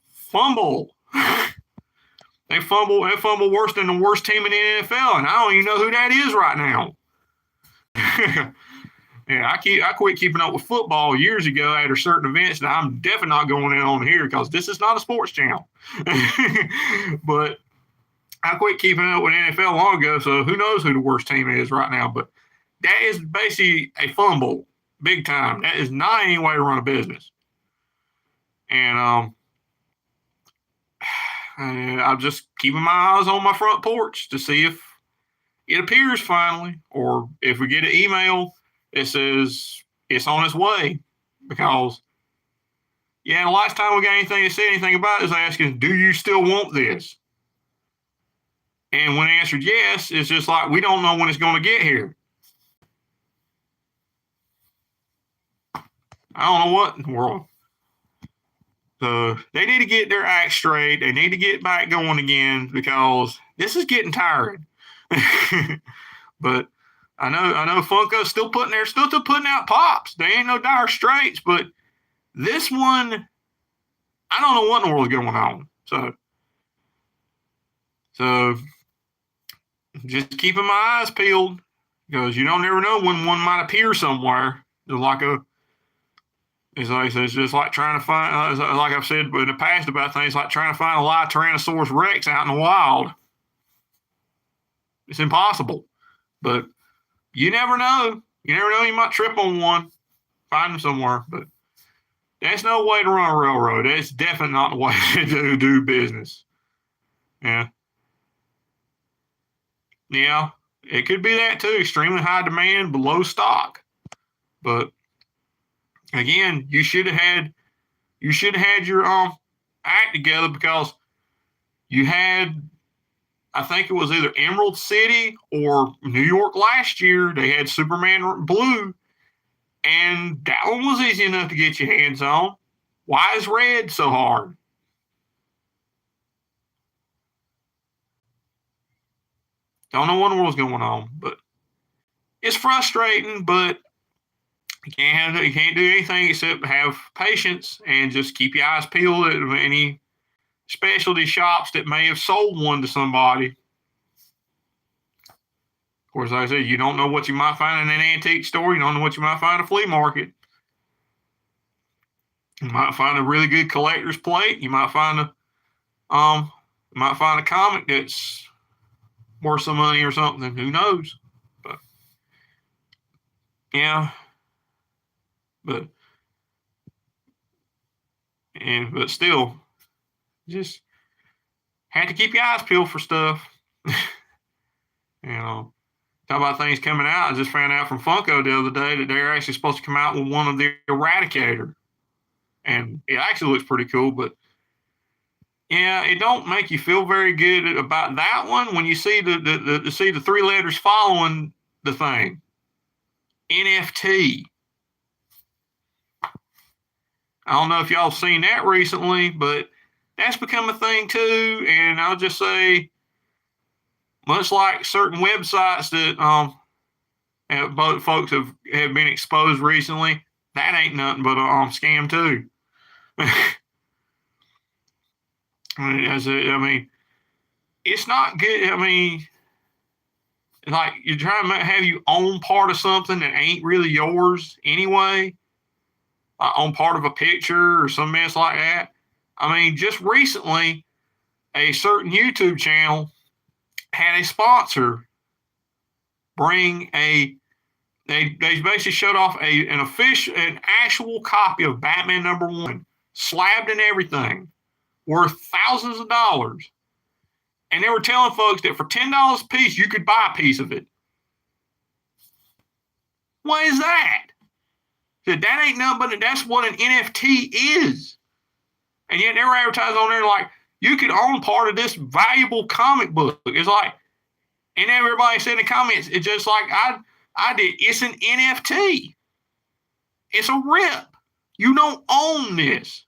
fumble. They fumble worse than the worst team in the NFL, and I don't even know who that is right now. Yeah, I quit keeping up with football years ago after certain events, and I'm definitely not going in on here because this is not a sports channel. But I quit keeping up with NFL long ago, so who knows who the worst team is right now. But that is basically a fumble, big time. That is not any way to run a business. And I'm just keeping my eyes on my front porch to see if it appears finally, or if we get an email that says it's on its way. Because, the last time we got anything to say anything about it is asking, do you still want this? And when answered yes, it's just like, we don't know when it's going to get here. I don't know what in the world. So they need to get their act straight. They need to get back going again because this is getting tiring. But I know Funko's still putting out pops. They ain't no dire straits, but this one, I don't know what in the world is going on. So just keeping my eyes peeled because you don't never know when one might appear somewhere. It's just like trying to find, like I've said in the past about things, like trying to find a live Tyrannosaurus Rex out in the wild. It's impossible. But you never know. You never know. You might trip on one, find them somewhere. But that's no way to run a railroad. That's definitely not the way to do business. Yeah. Yeah. It could be that too. Extremely high demand, below stock. But again, you should have had your act together because you had, I think it was either Emerald City or New York last year. They had Superman Blue, and that one was easy enough to get your hands on. Why is Red so hard? Don't know what in the world's going on, but it's frustrating. But you can't do anything except have patience and just keep your eyes peeled at any specialty shops that may have sold one to somebody. Of course, like I said, you don't know what you might find in an antique store. You don't know what you might find at a flea market. You might find a really good collector's plate. You might find a comic that's worth some money or something. Who knows? But yeah, but still, just had to keep your eyes peeled for stuff. Talk about things coming out. I just found out from Funko the other day that they're actually supposed to come out with one of the Eradicator. And it actually looks pretty cool, but yeah, it don't make you feel very good about that one when you see the 3 letters following the thing. NFT. I don't know if y'all seen that recently, but that's become a thing too. And I'll just say, much like certain websites that both folks have been exposed recently, that ain't nothing but a scam too. I mean, it's not good. I mean, like you're trying to have you own part of something that ain't really yours anyway, on part of a picture or some mess like that. I mean, just recently, a certain YouTube channel had a sponsor bring they basically showed off an actual copy of Batman #1, slabbed and everything, worth thousands of dollars. And they were telling folks that for $10 a piece, you could buy a piece of it. What is that? That ain't nothing but that's what an NFT is. And yet they were advertising on there like, you could own part of this valuable comic book. It's like, and everybody said in the comments, it's just like I did. It's an NFT. It's a rip. You don't own this.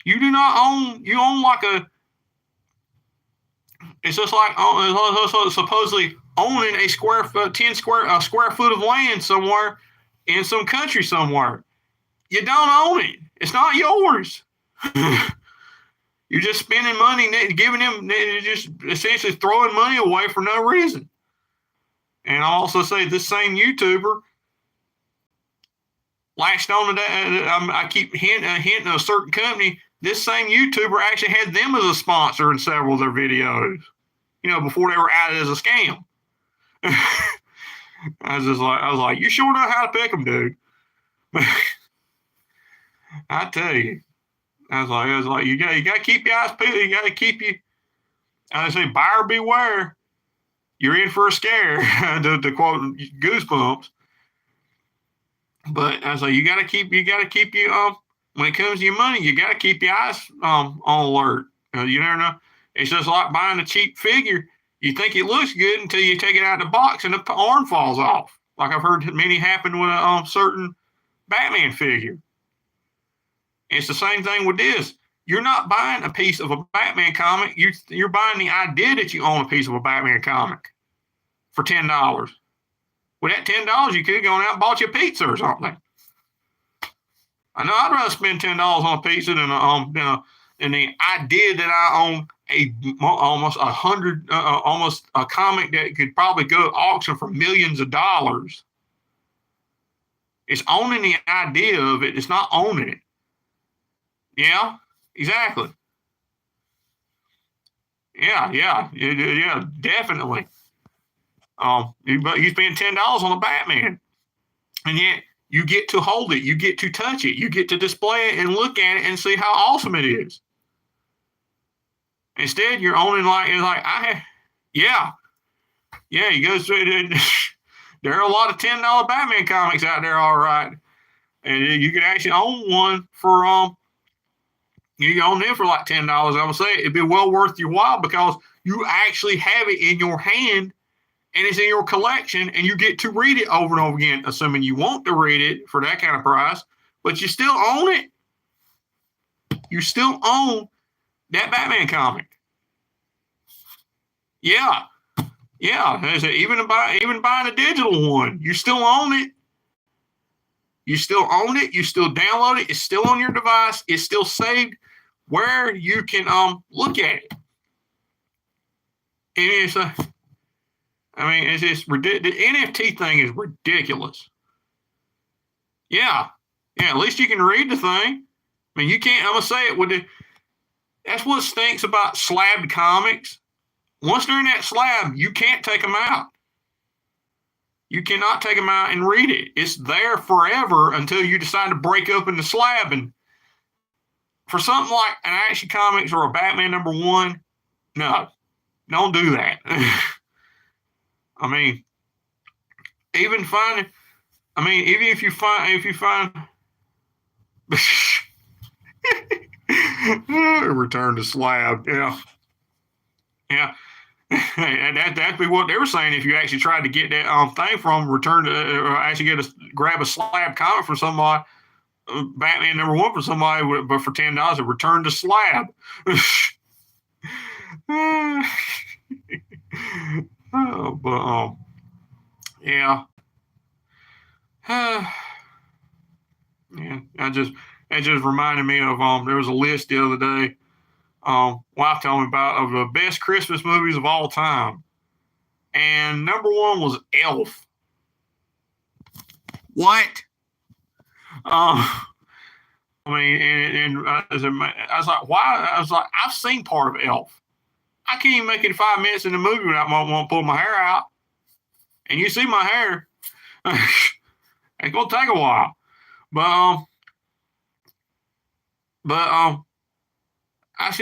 You do not own. You own like a. It's just like supposedly owning a square foot of land somewhere in some country somewhere. You don't own it. It's not yours. You're just spending money, giving them, just essentially throwing money away for no reason. And I'll also say this same YouTuber latched on to that. I keep hinting at a certain company. This same YouTuber actually had them as a sponsor in several of their videos, before they were outed as a scam. I was like, you sure know how to pick them, dude. I tell you. I was like, you got to keep your eyes peeled. You got to keep you. I say, buyer beware. You're in for a scare. to quote Goosebumps. But I was like, you got to keep you when it comes to your money, you got to keep your eyes on alert. You never know. It's just like buying a cheap figure. You think it looks good until you take it out of the box and the arm falls off. Like I've heard many happen with a certain Batman figure. It's the same thing with this. You're not buying a piece of a Batman comic. You're buying the idea that you own a piece of a Batman comic for $10. With that $10, you could have gone out and bought you a pizza or something. I know I'd rather spend $10 on a pizza than the idea that I own almost a comic that could probably go to auction for millions of dollars. It's owning the idea of it. It's not owning it. Yeah, exactly. Yeah, definitely. You spend $10 on a Batman, and yet you get to hold it, you get to touch it, you get to display it and look at it and see how awesome it is. Instead, you're owning yeah. You go through. There are a lot of $10 Batman comics out there, all right, and you could actually own one for you can own them for like $10. I would say it'd be well worth your while because you actually have it in your hand and it's in your collection and you get to read it over and over again, assuming you want to read it for that kind of price, but you still own it. You still own that Batman comic. Yeah. Even buying a digital one, you still own it. You still own it. You still download it. It's still on your device. It's still saved where you can look at it. And it's it's just ridiculous. The NFT thing is ridiculous. Yeah. At least you can read the thing. I mean, you can't. I'm gonna say it that's what stinks about slabbed comics. Once they're in that slab, you can't take them out. You cannot take them out and read it. It's there forever until you decide to break open the slab. And for something like an Action Comics or a Batman #1, no, don't do that. I mean, even if you find return to slab, yeah. And that'd be what they were saying if you actually tried to get that thing from actually grab a slab comic from somebody, Batman #1 from somebody, but for $10, a return to slab. But yeah. Yeah, it just reminded me of there was a list the other day. Wife told me about of the best Christmas movies of all time, and number one was Elf. What? I mean, and I was like, why? I was like, I've seen part of Elf. I can't even make it 5 minutes in the movie without want to pull my hair out. And you see my hair. It's gonna take a while, but that's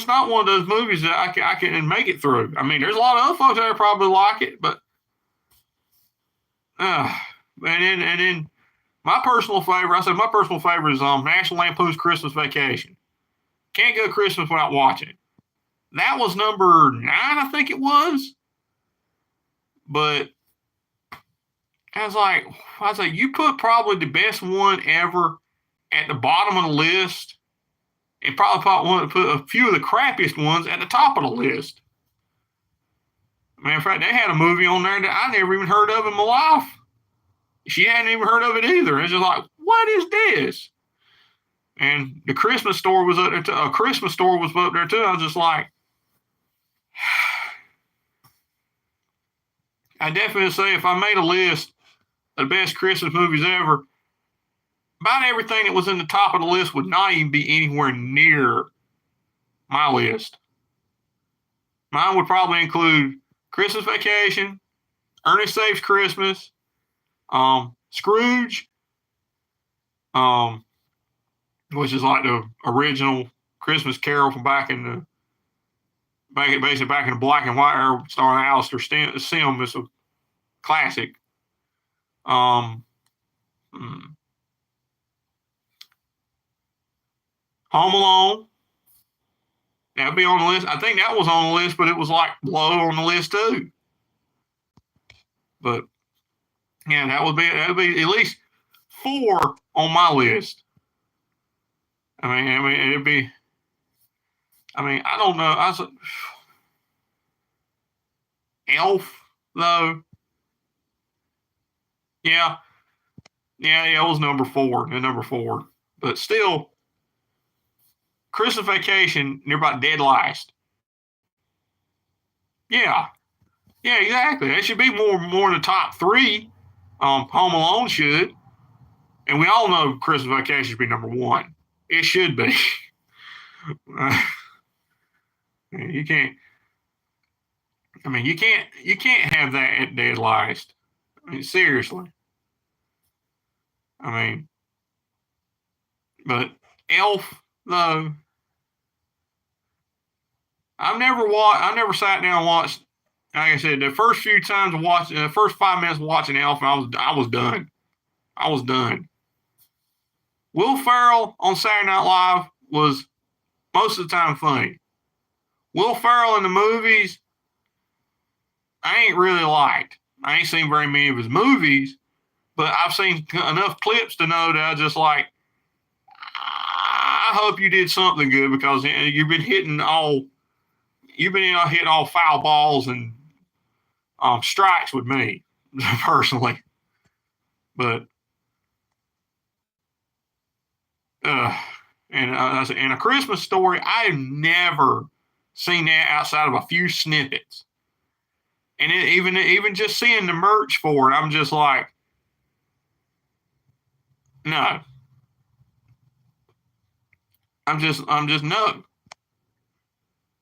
not one of those movies that I can make it through. I mean, there's a lot of other folks that probably like it, but and then my personal favorite. I said my personal favorite is National Lampoon's Christmas Vacation. Can't go Christmas without watching it. That was number 9, I think it was. But I was like, you put probably the best one ever at the bottom of the list, and probably put a few of the crappiest ones at the top of the list. Matter of fact, they had a movie on there that I never even heard of in my life. She hadn't even heard of it either. It's just like, what is this? And the Christmas Store was up there too. A Christmas Store was up there too. I was just like, I definitely say if I made a list of the best Christmas movies ever, about everything that was in the top of the list would not even be anywhere near my list. Mine would probably include Christmas Vacation, Ernest Saves Christmas, Scrooge, which is like the original Christmas Carol from basically back in the black and white era, starring Alistair Sim. It's a classic. Home Alone. That'd be on the list. I think that was on the list, but it was like low on the list too. But yeah, that would be at least 4 on my list. I mean, it'd be. I mean, I don't know. Elf though. Yeah, it was number 4. But still, Christmas Vacation, they're about dead last. Yeah, exactly. It should be more in the top 3. Home Alone should, and we all know Christmas Vacation should be number 1. It should be. You can't. I mean, you can't have that at dead last. I mean, seriously. I mean, but Elf though, I never sat down and watched. Like I said, the first few times of watching, the first 5 minutes of watching Elf, I was done. I was done. Will Ferrell on Saturday Night Live was most of the time funny. Will Ferrell in the movies, I ain't really liked. I ain't seen very many of his movies, but I've seen enough clips to know that I just like, I hope you did something good because you've been hitting all foul balls and strikes with me personally. But and A Christmas Story, I've never seen that outside of a few snippets. And even just seeing the merch for it, I'm just like, no. I'm just no.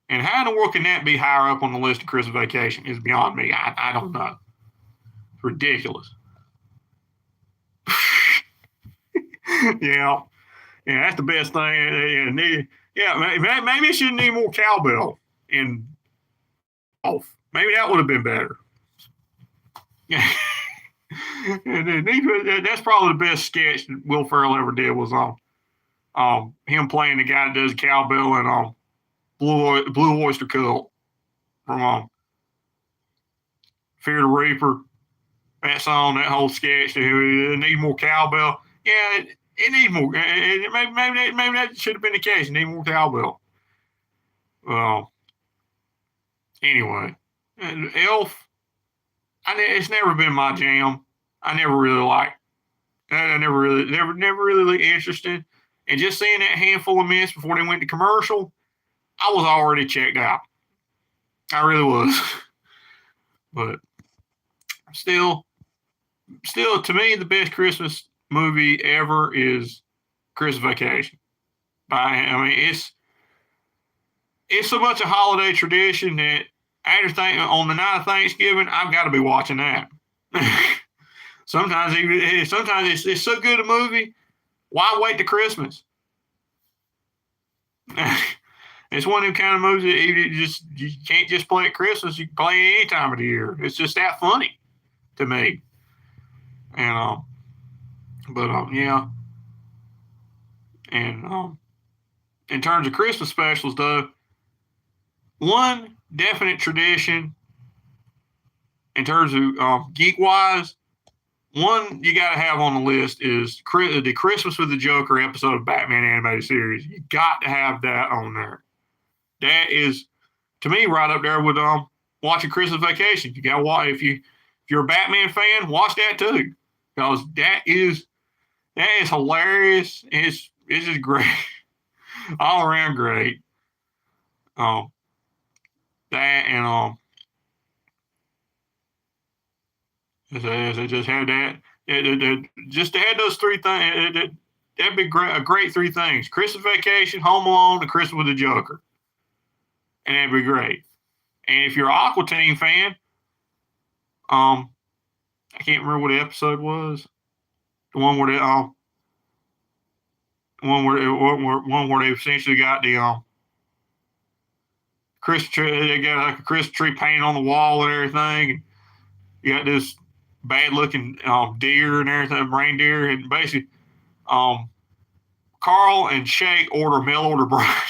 And how in the world can that be higher up on the list of Christmas Vacation is beyond me. I don't know. It's ridiculous. Yeah, that's the best thing. Maybe it should need more cowbell in off. Maybe that would have been better. Yeah. That's probably the best sketch that Will Ferrell ever did was him playing the guy that does cowbell and Blue Oyster Cult from Fear the Reaper. That song, that whole sketch, it needs more cowbell. Yeah, it needs more. Maybe that should have been the case. It needs more cowbell. Well, anyway, And Elf, it's never been my jam. I never really liked. I never really interested. And just seeing that handful of minutes before they went to commercial, I was already checked out. I really was. But still, to me, the best Christmas movie ever is Christmas Vacation. I mean, it's so much a holiday tradition that on the night of Thanksgiving, I've got to be watching that. sometimes it's so good a movie. Why wait to Christmas? It's one of them kind of movies that you can't just play at Christmas. You can play any time of the year. It's just that funny to me. And yeah. And in terms of Christmas specials, though, one definite tradition in terms of geek wise, one you got to have on the list is the Christmas with the Joker episode of Batman animated series. You got to have that on there. That is, to me, right up there with watching Christmas Vacation. You got to watch if you're a Batman fan, watch that too, because that is hilarious. It's just great, all around great. That and as I just had that, just to have those three things, that'd be a great three things: Christmas Vacation, Home Alone, and Christmas with the Joker, and that'd be great. And if you're an Aqua Teen fan, I can't remember what the episode was. The one where they essentially got the Christmas tree. They got like a Christmas tree painted on the wall and everything. And you got this bad looking deer and everything, reindeer, and basically, Carl and Shake order mail order bride.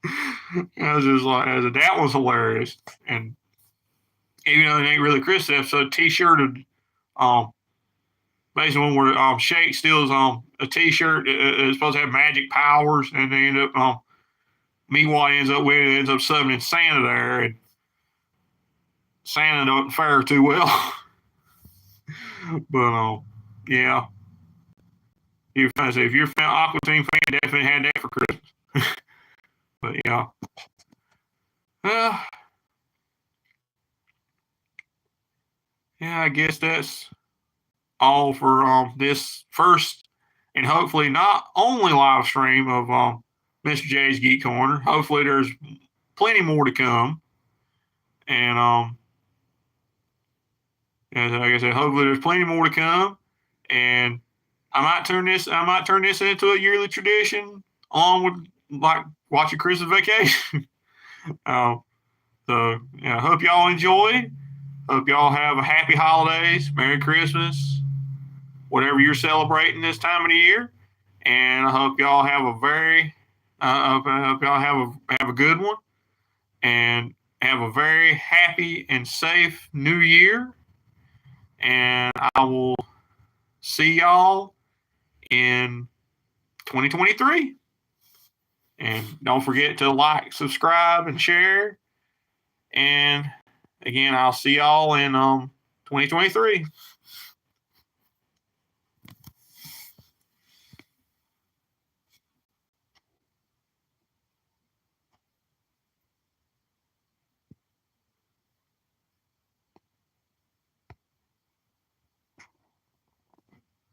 I was just like, that was hilarious. And even though it ain't really a Christmas episode, T-shirted, basically one where Shake steals a T-shirt that's supposed to have magic powers, and they end up meanwhile ends up summoning Santa there, and Santa don't fare too well. But yeah, if you're an Aqua Teen fan, definitely had that for Christmas. But yeah, yeah, I guess that's all for this first and hopefully not only live stream of Mr. J's Geek Corner. Hopefully there's plenty more to come. And as like I said, hopefully there's plenty more to come. And I might turn this into a yearly tradition along with like watching Christmas Vacation. So yeah, I hope y'all enjoyed. Hope y'all have a happy holidays, Merry Christmas, whatever you're celebrating this time of the year. And I hope y'all have I hope y'all have a good one, and have a very happy and safe New Year. And I will see y'all in 2023. And don't forget to like, subscribe, and share. And again, I'll see y'all in 2023.